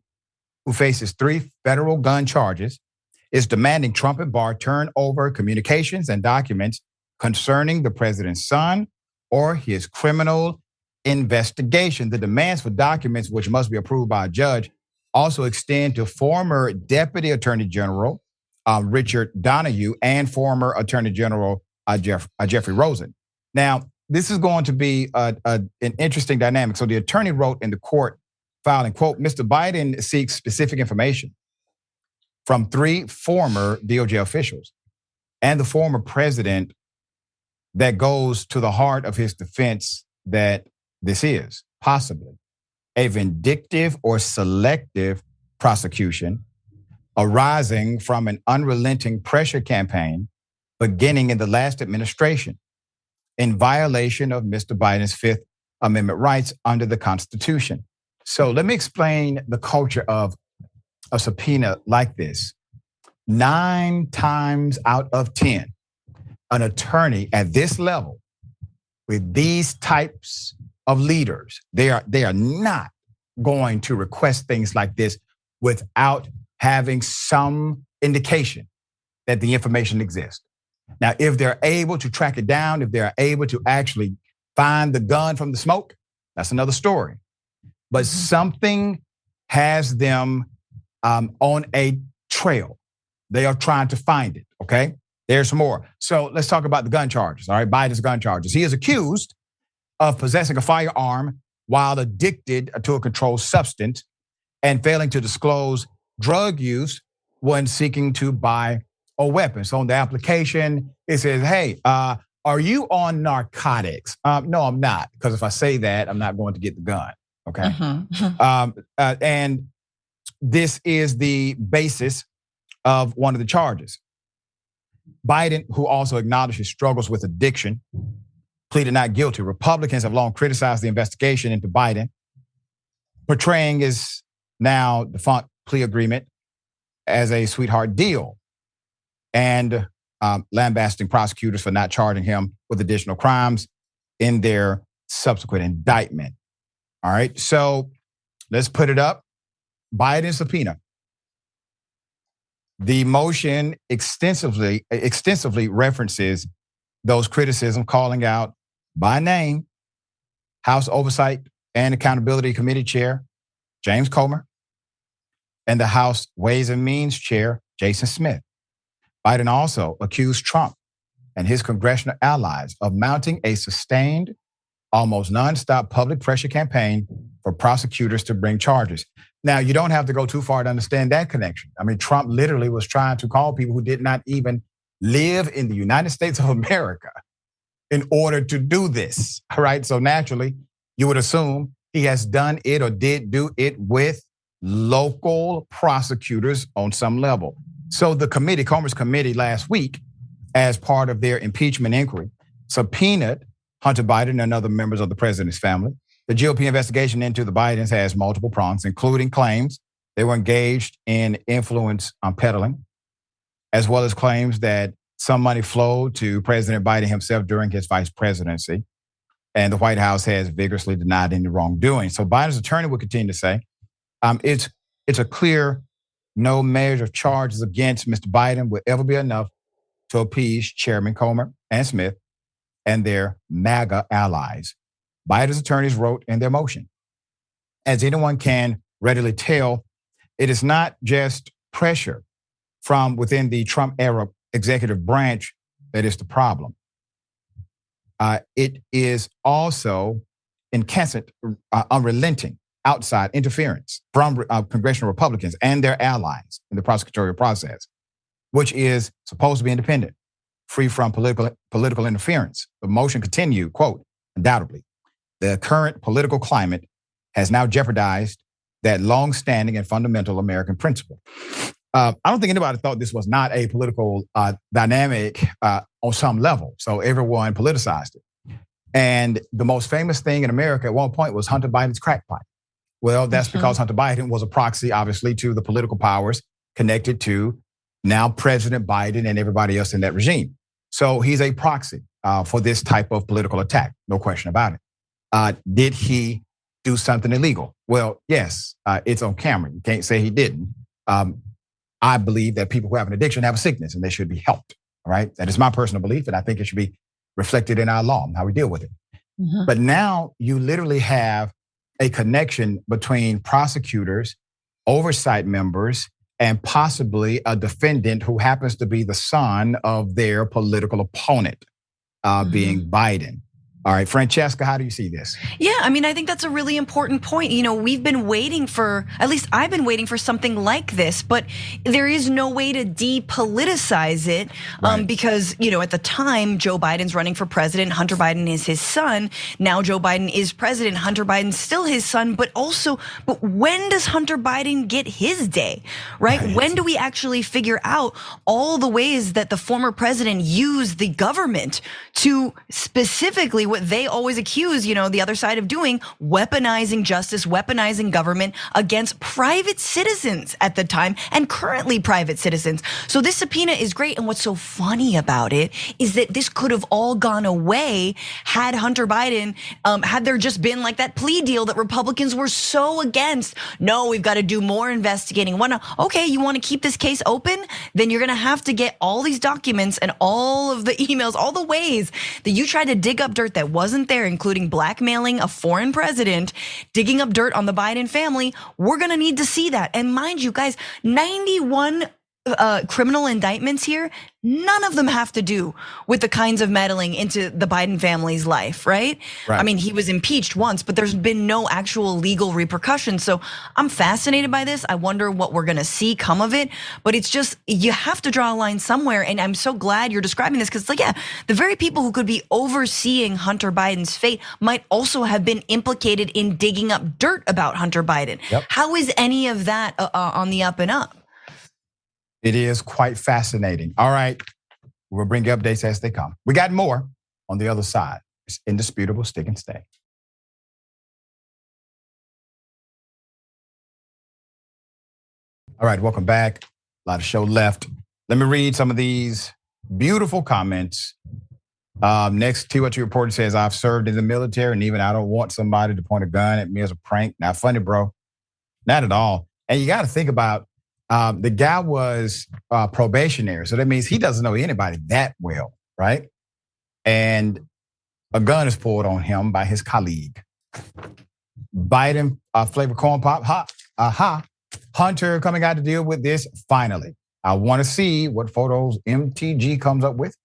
who faces 3 federal gun charges, is demanding Trump and Barr turn over communications and documents concerning the president's son or his criminal investigation. The demands for documents, which must be approved by a judge, also extend to former Deputy Attorney General Richard Donahue and former Attorney General Jeffrey Rosen. Now, this is going to be an interesting dynamic. So the attorney wrote in the court filing, quote, Mr. Biden seeks specific information from 3 former DOJ officials and the former president that goes to the heart of his defense that this is possibly a vindictive or selective prosecution arising from an unrelenting pressure campaign beginning in the last administration in violation of Mr. Biden's 5th Amendment rights under the Constitution. So let me explain the culture of a subpoena like this. 9 times out of 10, an attorney at this level with these types of leaders, they are not going to request things like this without having some indication that the information exists. Now, if they're able to track it down, if they're able to actually find the gun from the smoke, that's another story. But something has them on a trail. They are trying to find it, okay? There's more. So let's talk about the gun charges, all right? Biden's gun charges. He is accused of possessing a firearm while addicted to a controlled substance and failing to disclose drug use when seeking to buy a weapon. So on the application, it says, hey, are you on narcotics? No, I'm not, because if I say that, I'm not going to get the gun, okay? And this is the basis of one of the charges. Biden, who also acknowledged his struggles with addiction, pleaded not guilty. Republicans have long criticized the investigation into Biden, portraying his now defunct plea agreement as a sweetheart deal and lambasting prosecutors for not charging him with additional crimes in their subsequent indictment. All right, so let's put it up. Biden subpoena. The motion extensively references those criticisms, calling out by name House Oversight and Accountability Committee Chair James Comer and the House Ways and Means Chair Jason Smith. Biden also accused Trump and his congressional allies of mounting a sustained, almost nonstop public pressure campaign for prosecutors to bring charges. Now, you don't have to go too far to understand that connection. I mean, Trump literally was trying to call people who did not even live in the United States of America in order to do this, all right? So naturally, you would assume he has done it or did do it with local prosecutors on some level. So the committee, Comer's committee last week, as part of their impeachment inquiry, subpoenaed Hunter Biden and other members of the president's family. The GOP investigation into the Bidens has multiple prongs, including claims they were engaged in influence peddling, as well as claims that some money flowed to President Biden himself during his vice presidency. And the White House has vigorously denied any wrongdoing. So Biden's attorney will continue to say, it's a clear no measure of charges against Mr. Biden will ever be enough to appease Chairman Comer and Smith and their MAGA allies. Biden's attorneys wrote in their motion, as anyone can readily tell, it is not just pressure from within the Trump-era executive branch that is the problem. it is also incessant, unrelenting outside interference from congressional Republicans and their allies in the prosecutorial process, which is supposed to be independent, free from political interference. The motion continued, quote, undoubtedly, the current political climate has now jeopardized that long-standing and fundamental American principle. I don't think anybody thought this was not a political dynamic on some level, so everyone politicized it. And the most famous thing in America at one point was Hunter Biden's crack pipe. Well, that's because Hunter Biden was a proxy, obviously, to the political powers connected to now President Biden and everybody else in that regime. So he's a proxy for this type of political attack, no question about it. Did he do something illegal? Well, yes, it's on camera. You can't say he didn't. I believe that people who have an addiction have a sickness and they should be helped, all right? That is my personal belief, and I think it should be reflected in our law and how we deal with it. But now you literally have a connection between prosecutors, oversight members, and possibly a defendant who happens to be the son of their political opponent, being Biden. All right, Francesca, how do you see this? Yeah, I mean, I think that's a really important point. You know, we've been waiting for, at least I've been waiting for something like this, but there is no way to depoliticize it because, you know, at the time, Joe Biden's running for president, Hunter Biden is his son. Now Joe Biden is president, Hunter Biden's still his son, but when does Hunter Biden get his day, right? When do we actually figure out all the ways that the former president used the government to specifically what they always accuse, you know, the other side of doing, weaponizing justice, weaponizing government against private citizens at the time and currently private citizens. So this subpoena is great. And what's so funny about it is that this could have all gone away had Hunter Biden, had there just been like that plea deal that Republicans were so against. No, we've got to do more investigating. Okay, you want to keep this case open? Then you're going to have to get all these documents and all of the emails, all the ways that you tried to dig up dirt that wasn't there, including blackmailing a foreign president, digging up dirt on the Biden family. We're gonna need to see that. And mind you guys, 91 criminal indictments here, none of them have to do with the kinds of meddling into the Biden family's life, right? I mean, he was impeached once, but there's been no actual legal repercussions. So I'm fascinated by this. I wonder what we're gonna see come of it, but it's just, you have to draw a line somewhere. And I'm so glad you're describing this because it's like, yeah, the very people who could be overseeing Hunter Biden's fate might also have been implicated in digging up dirt about Hunter Biden. How is any of that on the up and up? It is quite fascinating. All right, we'll bring you updates as they come. We got more on the other side. It's indisputable, stick and stay. All right, welcome back. A lot of show left. Let me read some of these beautiful comments. Next, TYT reporter says, I've served in the military and even I don't want somebody to point a gun at me as a prank. Not funny, bro. Not at all. And you got to think about, the guy was probationary, so that means he doesn't know anybody that well, right? And a gun is pulled on him by his colleague. Biden flavor corn pop, Hunter coming out to deal with this finally. I want to see what photos MTG comes up with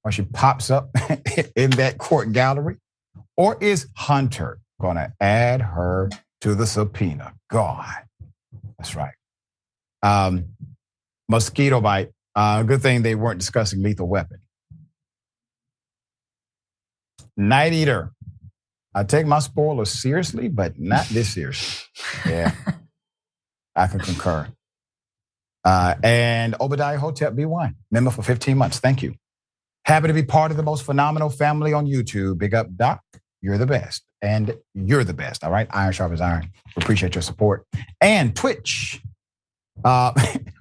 when she pops up in that court gallery. Or is Hunter gonna add her to the subpoena? God, that's right. Mosquito bite. Good thing they weren't discussing lethal weapon. Night Eater. I take my spoilers seriously, but not this serious. Yeah, I can concur. And Obadiah Hotep B1, member for 15 months. Thank you. Happy to be part of the most phenomenal family on YouTube. Big up, Doc. You're the best. And you're the best. All right. Iron sharp as iron. We appreciate your support. And Twitch.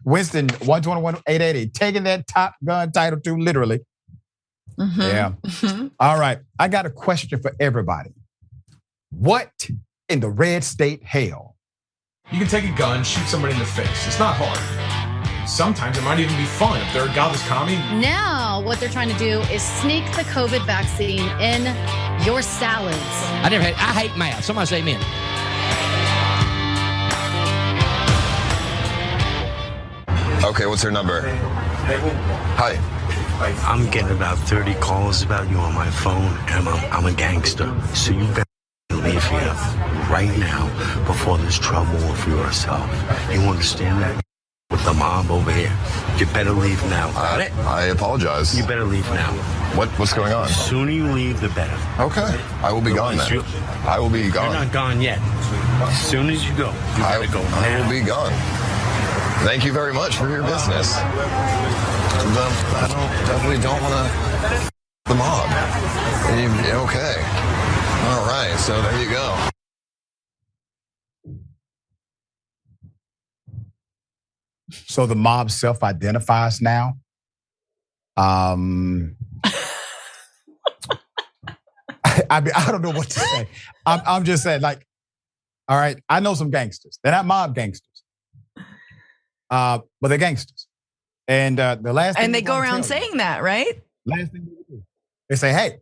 Winston 121-880, taking that Top Gun title too literally. Yeah. All right. I got a question for everybody. What in the red state hell? You can take a gun, shoot somebody in the face. It's not hard. Sometimes it might even be fun if they're a godless commie. Now, what they're trying to do is sneak the COVID vaccine in your salads. I hate math. Somebody say amen. Okay, what's her number? Hi. I'm getting about 30 calls about you on my phone, and I'm a gangster. So you better leave here right now before there's trouble for yourself. You understand that? With the mob over here, you better leave now. Got it? I apologize. You better leave now. What's going on? The sooner you leave, the better. Okay, I will be gone then. I will be gone. You're not gone yet. As soon as you go, you better go now. I will be gone. Thank you very much for your business. I definitely don't want to the mob. Okay. All right, so there you go. So the mob self-identifies now. I mean, I don't know what to say. I'm just saying, like, all right, I know some gangsters. They're not mob gangsters, but they're gangsters. And the last thing and they go around saying that, right? Last thing they do, they say, "Hey,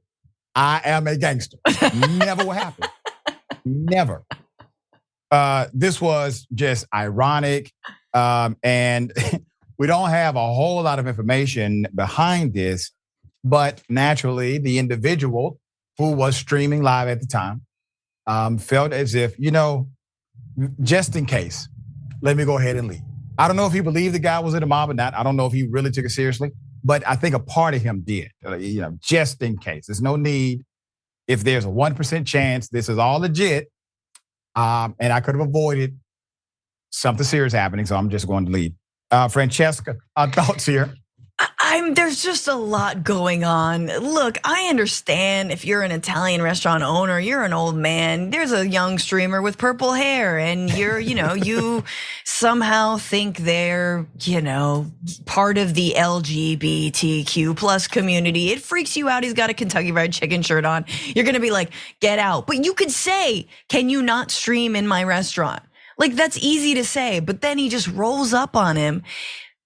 I am a gangster." Never will happen. Never. This was just ironic. And we don't have a whole lot of information behind this, but naturally the individual who was streaming live at the time felt as if, just in case, let me go ahead and leave. I don't know if he believed the guy was in the mob or not. I don't know if he really took it seriously, but I think a part of him did, just in case. There's no need. If there's a 1% chance this is all legit, and I could have avoided something serious happening, so I'm just going to leave. Francesca, thoughts here? There's just a lot going on. Look, I understand if you're an Italian restaurant owner, you're an old man. There's a young streamer with purple hair, and you somehow think they're, part of the LGBTQ plus community. It freaks you out. He's got a Kentucky Fried Chicken shirt on. You're gonna be like, get out. But you could say, can you not stream in my restaurant? Like, that's easy to say, but then he just rolls up on him,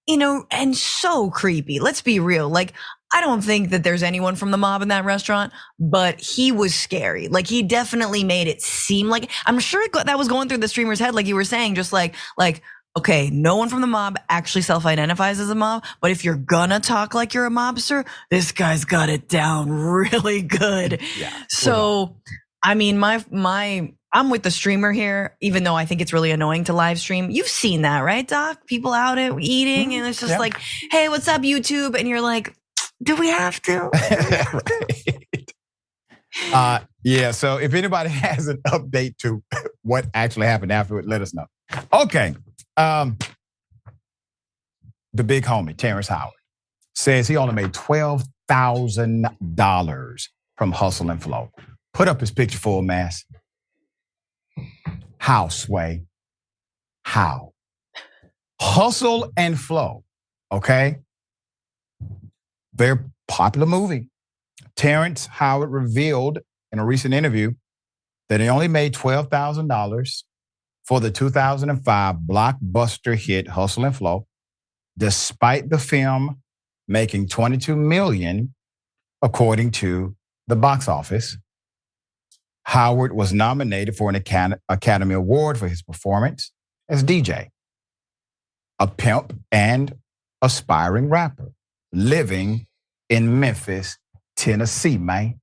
and so creepy. Let's be real. Like, I don't think that there's anyone from the mob in that restaurant, but he was scary. Like, he definitely made it seem like, I'm sure that was going through the streamer's head, like you were saying, just like, okay, no one from the mob actually self-identifies as a mob, but if you're gonna talk like you're a mobster, this guy's got it down really good. Yeah. So, I mean, I'm with the streamer here, even though I think it's really annoying to live stream. You've seen that, right, Doc? People out eating, and it's just like, hey, what's up, YouTube? And you're like, do we have to? Yeah, so if anybody has an update to what actually happened afterward, let us know. Okay. The big homie, Terrence Howard, says he only made $12,000 from Hustle and Flow. Put up his picture, full mass. How, Sway? How? Hustle and Flow, okay? Very popular movie. Terrence Howard revealed in a recent interview that he only made $12,000 for the 2005 blockbuster hit Hustle and Flow, despite the film making $22 million, according to the box office. Howard was nominated for an Academy Award for his performance as DJ, a pimp and aspiring rapper living in Memphis, Tennessee, man.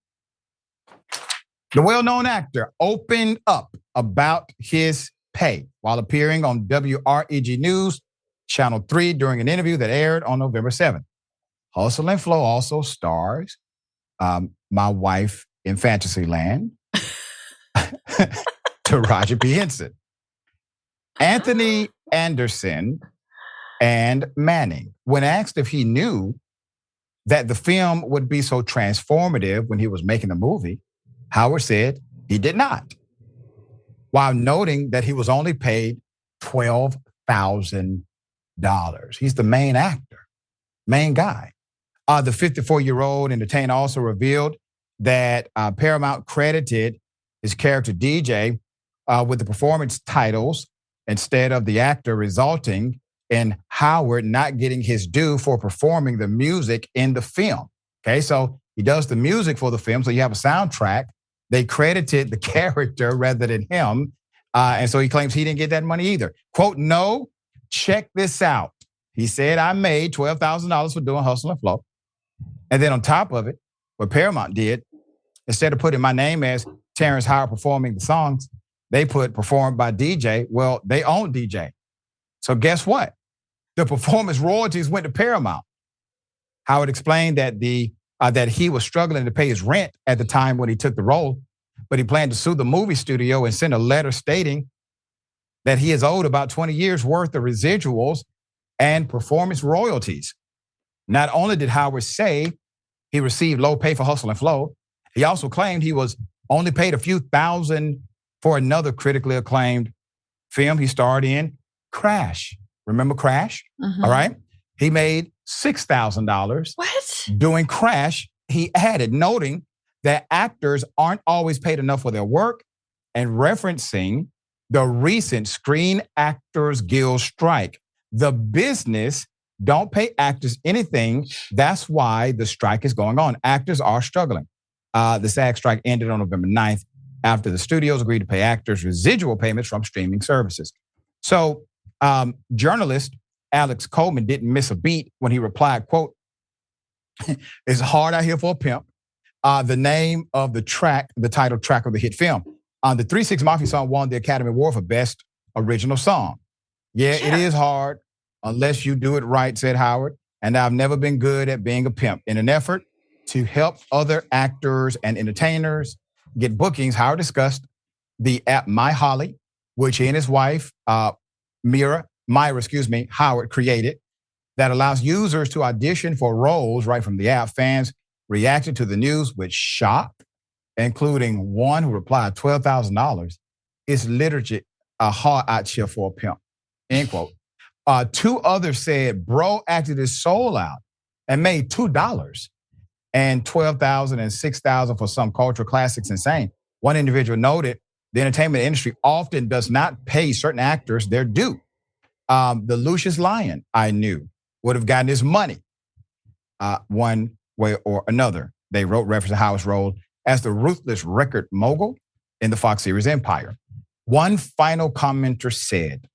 The well-known actor opened up about his pay while appearing on WREG News, Channel 3 during an interview that aired on November 7th. Hustle and Flow also stars my wife in Fantasyland, Taraji P. Henson, Anthony Anderson, and Manning. When asked if he knew that the film would be so transformative when he was making the movie, Howard said he did not, while noting that he was only paid $12,000. He's the main actor, main guy. The 54-year-old entertainer also revealed that Paramount credited his character DJ with the performance titles instead of the actor, resulting in Howard not getting his due for performing the music in the film. Okay, so he does the music for the film, so you have a soundtrack. They credited the character rather than him, and so he claims he didn't get that money either. Quote, no, check this out. He said, I made $12,000 for doing Hustle and Flow. And then on top of it, what Paramount did, instead of putting my name as Terrence Howard performing the songs, they put performed by DJ. Well, they own DJ. So guess what? The performance royalties went to Paramount. Howard explained that that he was struggling to pay his rent at the time when he took the role, but he planned to sue the movie studio and send a letter stating that he is owed about 20 years worth of residuals and performance royalties. Not only did Howard say he received low pay for Hustle and Flow, he also claimed he was only paid a few thousand for another critically acclaimed film he starred in, Crash. Remember Crash? All right. He made $6,000 doing Crash. He added, noting that actors aren't always paid enough for their work and referencing the recent Screen Actors Guild strike. The business don't pay actors anything. That's why the strike is going on. Actors are struggling. The SAG strike ended on November 9th after the studios agreed to pay actors residual payments from streaming services. So journalist Alex Coleman didn't miss a beat when he replied, quote, "It's hard out here for a pimp." The name of the track, the title track of the hit film. The 3 6 Mafia song won the Academy Award for Best Original Song. Yeah, it is hard unless you do it right, said Howard. And I've never been good at being a pimp. In an effort to help other actors and entertainers get bookings, Howard discussed the app My Holly, which he and his wife, Myra, Howard created, that allows users to audition for roles right from the app. Fans reacted to the news with shock, including one who replied, $12,000 is literally a hard out here for a pimp, end quote. 2 others said, bro acted his soul out and made $2 and $12,000 and $6,000 for some cultural classics. Insane. One individual noted the entertainment industry often does not pay certain actors their due. The Lucius Lyon I knew would have gotten his money one way or another. They wrote reference to Howard's role as the ruthless record mogul in the Fox series Empire. One final commenter said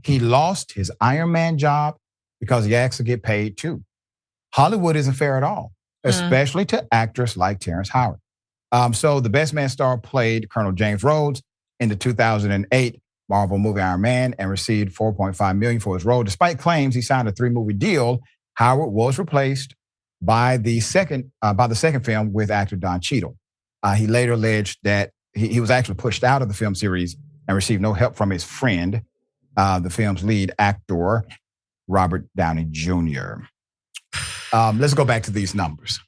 he lost his Iron Man job because he asked to get paid too. Hollywood isn't fair at all, especially to actors like Terrence Howard. So the Best Man star played Colonel James Rhodes in the 2008 Marvel movie Iron Man and received $4.5 million for his role. Despite claims he signed a 3-movie deal, Howard was replaced by the second film with actor Don Cheadle. He later alleged that he was actually pushed out of the film series and received no help from his friend, the film's lead actor, Robert Downey Jr. Let's go back to these numbers.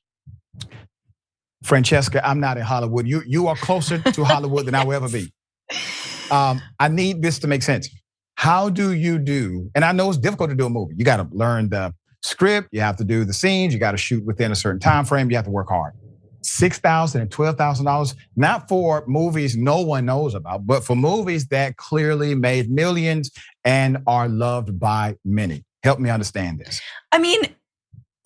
Francesca, I'm not in Hollywood. You are closer to Hollywood than I will ever be. I need this to make sense. How do you do, and I know it's difficult to do a movie. You got to learn the script. You have to do the scenes. You got to shoot within a certain time frame. You have to work hard. $6,000 and $12,000, not for movies no one knows about, but for movies that clearly made millions and are loved by many. Help me understand this. I mean,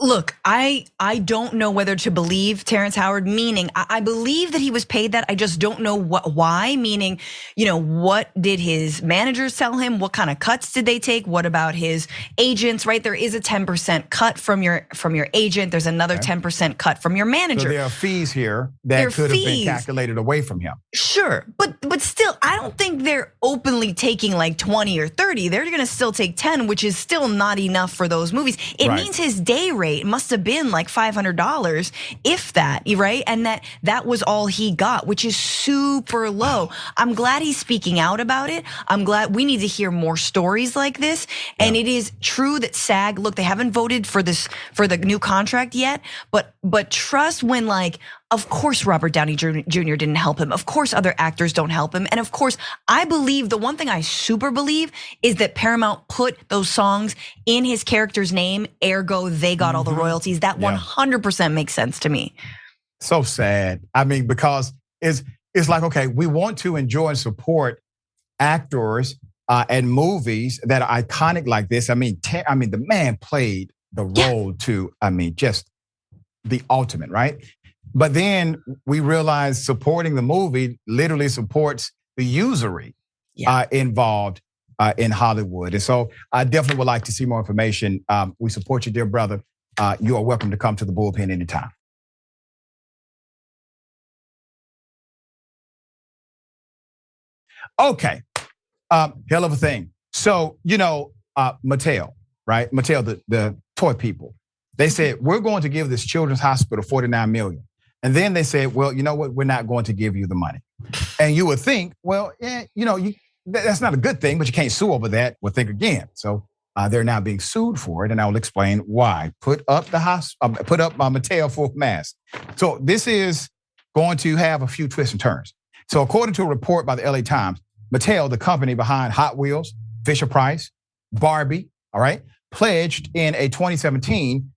look, I don't know whether to believe Terrence Howard, meaning I believe that he was paid that. I just don't know why, meaning, what did his managers tell him? What kind of cuts did they take? What about his agents, right? There is a 10% cut from your agent. There's another 10% cut from your manager. So there are fees here that could have been calculated away from him. Sure, but still, I don't think they're openly taking like 20 or 30. They're gonna still take 10, which is still not enough for those movies. It means his day rate must have been like $500, if that, right? And that was all he got, which is super low. I'm glad he's speaking out about it. I'm glad we need to hear more stories like this. And it is true that SAG, look, they haven't voted for the new contract yet, but trust when of course Robert Downey Jr. didn't help him. Of course other actors don't help him. And of course, I believe, the one thing I super believe is that Paramount put those songs in his character's name, ergo they got all the royalties. That 100% makes sense to me. So sad. I mean, because it's like, okay, we want to enjoy and support actors and movies that are iconic like this. I mean, the man played the role to, just the ultimate, right? But then we realize supporting the movie literally supports the usury involved in Hollywood. And so I definitely would like to see more information. We support you, dear brother. you are welcome to come to the bullpen anytime. Okay, hell of a thing. So, Mattel, right? Mattel, the toy people, they said, we're going to give this children's hospital $49 million. And then they said, well, you know what? We're not going to give you the money. And you would think, well, that's not a good thing, but you can't sue over that. Well, think again. So they're now being sued for it, and I will explain why. Put up Mattel for mask. So this is going to have a few twists and turns. So according to a report by the LA Times, Mattel, the company behind Hot Wheels, Fisher-Price, Barbie, all right, pledged in a 2017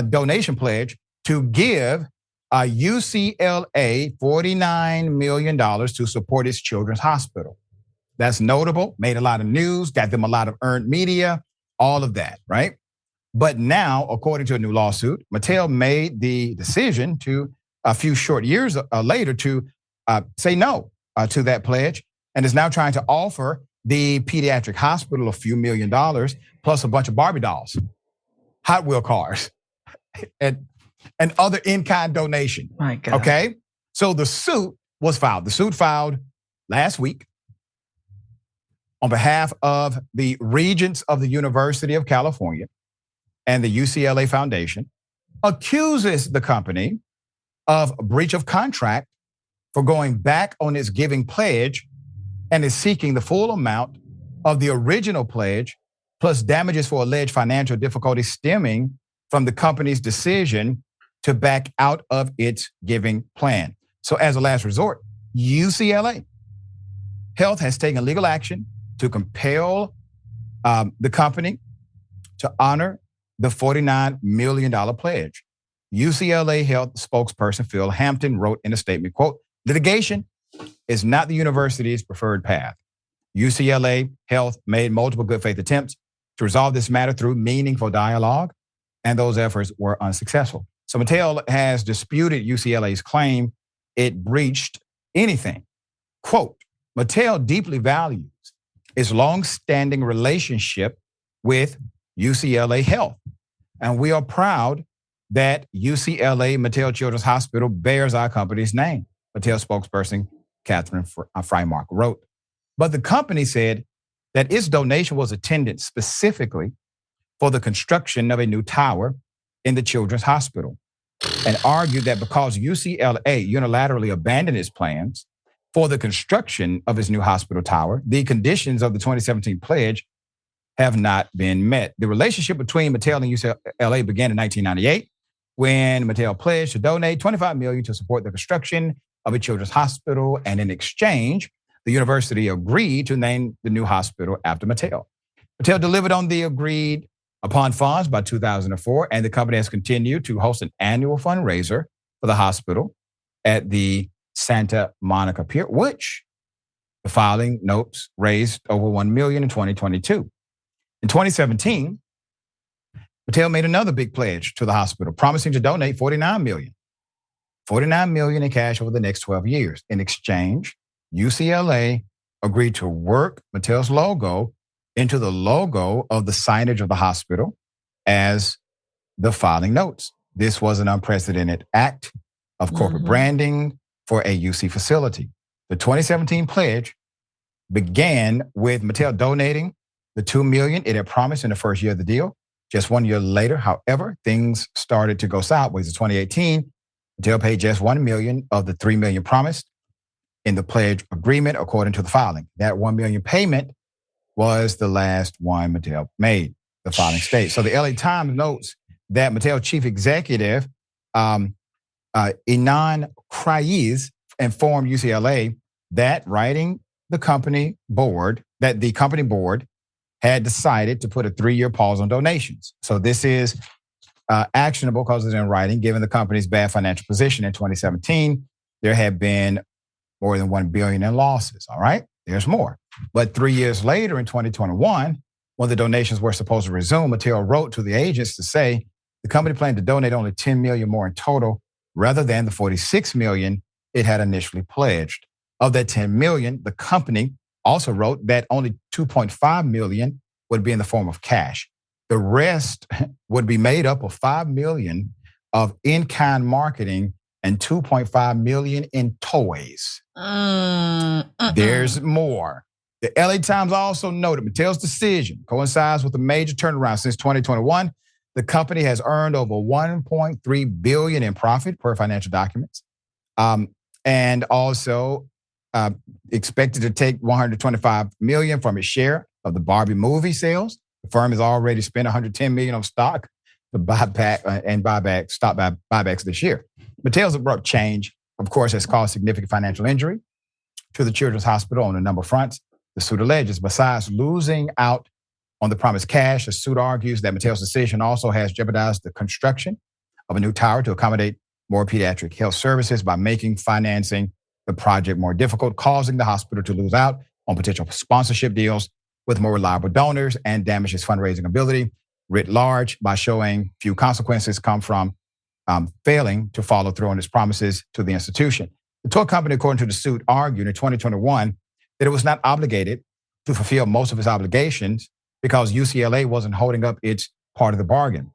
donation pledge to give UCLA $49 million to support its children's hospital. That's notable, made a lot of news, got them a lot of earned media, all of that, right? But now, according to a new lawsuit, Mattel made the decision to, a few short years later, to say no to that pledge, and is now trying to offer the pediatric hospital a few $1 million plus a bunch of Barbie dolls, Hot Wheel cars, and other in-kind donation. My God. Okay? So the suit was filed. The suit filed last week on behalf of the regents of the University of California and the UCLA Foundation, accuses the company of breach of contract for going back on its giving pledge and is seeking the full amount of the original pledge plus damages for alleged financial difficulties stemming from the company's decision to back out of its giving plan. So as a last resort, UCLA Health has taken legal action to compel the company to honor the $49 million pledge. UCLA Health spokesperson Phil Hampton wrote in a statement, quote, litigation is not the university's preferred path. UCLA Health made multiple good faith attempts to resolve this matter through meaningful dialogue, and those efforts were unsuccessful. So Mattel has disputed UCLA's claim it breached anything. Quote, Mattel deeply values its long-standing relationship with UCLA Health, and we are proud that UCLA Mattel Children's Hospital bears our company's name, Mattel spokesperson Catherine Frymark wrote. But the company said that its donation was intended specifically for the construction of a new tower in the children's hospital, and argued that because UCLA unilaterally abandoned its plans for the construction of its new hospital tower, the conditions of the 2017 pledge have not been met. The relationship between Mattel and UCLA began in 1998 when Mattel pledged to donate $25 million to support the construction of a children's hospital, and in exchange, the university agreed to name the new hospital after Mattel. Mattel delivered on the agreed upon funds by 2004, and the company has continued to host an annual fundraiser for the hospital at the Santa Monica Pier, which the filing notes raised over $1 million in 2022. In 2017, Mattel made another big pledge to the hospital, promising to donate $49 million in cash over the next 12 years. In exchange, UCLA agreed to work Mattel's logo into the logo of the signage of the hospital as the filing notes. This was an unprecedented act of corporate branding for a UC facility. The 2017 pledge began with Mattel donating the $2 million it had promised in the first year of the deal. Just 1 year later, however, things started to go sideways. In 2018, Mattel paid just $1 million of the $3 million promised in the pledge agreement, according to the filing. That $1 million payment was the last one Mattel made, the filing states. So the LA Times notes that Mattel chief executive Inan Kraiz informed UCLA that the company board had decided to put a 3-year pause on donations. So this is actionable because it's in writing. Given the company's bad financial position in 2017, there had been more than $1 billion in losses. All right, there's more. But 3 years later, in 2021, when the donations were supposed to resume, Mattel wrote to the agents to say the company planned to donate only $10 million more in total, rather than the $46 million it had initially pledged. Of that $10 million, the company also wrote that only $2.5 million would be in the form of cash. The rest would be made up of $5 million of in-kind marketing and $2.5 million in toys. There's more. The LA Times also noted Mattel's decision coincides with a major turnaround since 2021. The company has earned over $1.3 billion in profit per financial documents, and also expected to take $125 million from its share of the Barbie movie sales. The firm has already spent $110 million on stock to buy back buybacks this year. Mattel's abrupt change, of course, has caused significant financial injury to the Children's Hospital on a number of fronts. The suit alleges, besides losing out on the promised cash, the suit argues that Mattel's decision also has jeopardized the construction of a new tower to accommodate more pediatric health services by making financing the project more difficult, causing the hospital to lose out on potential sponsorship deals with more reliable donors and damage its fundraising ability writ large by showing few consequences come from failing to follow through on its promises to the institution. The toy company, according to the suit, argued in 2021 that it was not obligated to fulfill most of its obligations because UCLA wasn't holding up its part of the bargain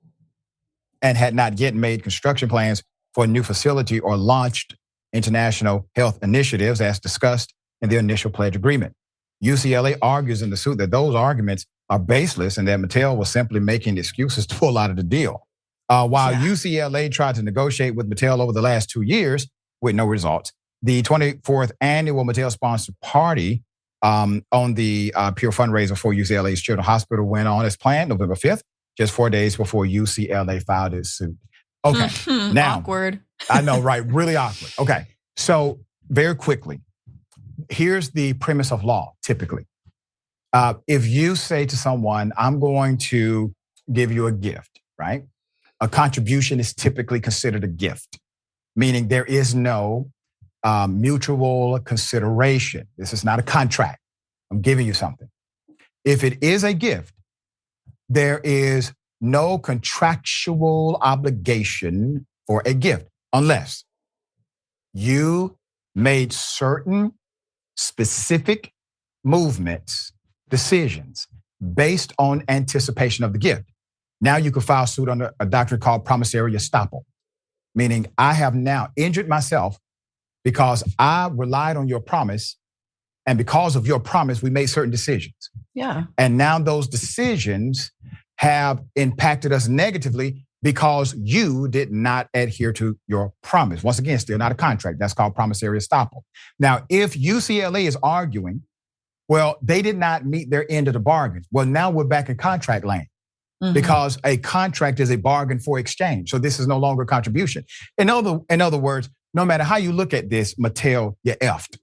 and had not yet made construction plans for a new facility or launched international health initiatives as discussed in the initial pledge agreement. UCLA argues in the suit that those arguments are baseless and that Mattel was simply making excuses to pull out of the deal. While UCLA tried to negotiate with Mattel over the last 2 years with no results, the 24th annual Mattel-sponsored party on the Pure fundraiser for UCLA's Children's Hospital went on as planned November 5th, just 4 days before UCLA filed its suit. Okay, now. Awkward. I know, right? Really awkward. Okay, so very quickly, here's the premise of law, typically. If you say to someone, I'm going to give you a gift, right? A contribution is typically considered a gift, meaning there is no mutual consideration. This is not a contract. I'm giving you something. If it is a gift, there is no contractual obligation for a gift unless you made certain specific movements, decisions based on anticipation of the gift. Now you can file suit under a doctrine called promissory estoppel, meaning I have now injured myself because I relied on your promise, and because of your promise, we made certain decisions. Yeah. And now those decisions have impacted us negatively because you did not adhere to your promise. Once again, still not a contract. That's called promissory estoppel. Now, if UCLA is arguing, well, they did not meet their end of the bargain. Well, now we're back in contract land. Because a contract is a bargain for exchange. So this is no longer a contribution. In other words, no matter how you look at this, Mattel, you effed.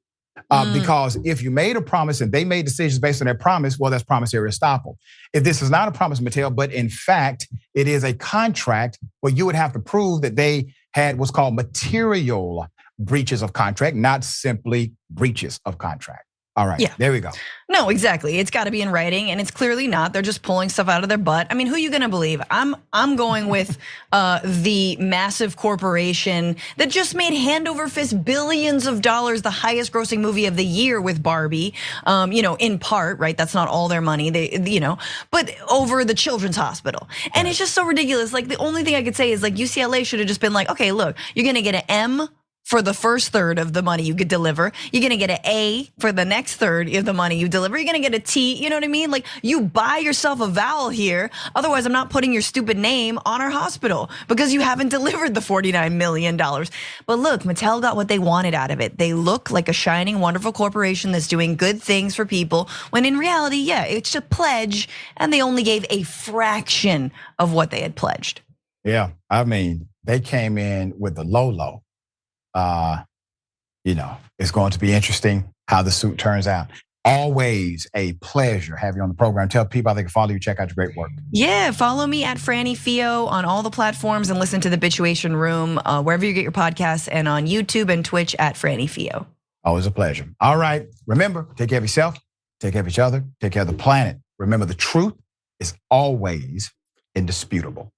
Because if you made a promise and they made decisions based on that promise, well, that's promissory estoppel. If this is not a promise, Mattel, but in fact, it is a contract, well, you would have to prove that they had what's called material breaches of contract, not simply breaches of contract. All right, there we go. No, exactly. It's got to be in writing, and it's clearly not. They're just pulling stuff out of their butt. I mean, who are you going to believe? I'm going with the massive corporation that just made hand over fist billions of dollars, the highest grossing movie of the year with Barbie. In part, right? That's not all their money. But over the Children's Hospital, and it's just so ridiculous. Like the only thing I could say is like UCLA should have just been like, okay, look, you're going to get an M for the first third of the money you could deliver. You're gonna get an A for the next third of the money you deliver. You're gonna get a T, you know what I mean? Like you buy yourself a vowel here. Otherwise, I'm not putting your stupid name on our hospital because you haven't delivered the $49 million. But look, Mattel got what they wanted out of it. They look like a shining, wonderful corporation that's doing good things for people, when in reality, it's a pledge, and they only gave a fraction of what they had pledged. Yeah, I mean, they came in with the low. It's going to be interesting how the suit turns out. Always a pleasure having you on the program. Tell people how they can follow you, check out your great work. Yeah, follow me at Franny Fio on all the platforms and listen to the Bituation Room wherever you get your podcasts, and on YouTube and Twitch at Franny Fio. Always a pleasure. All right, remember, take care of yourself, take care of each other, take care of the planet. Remember, the truth is always indisputable.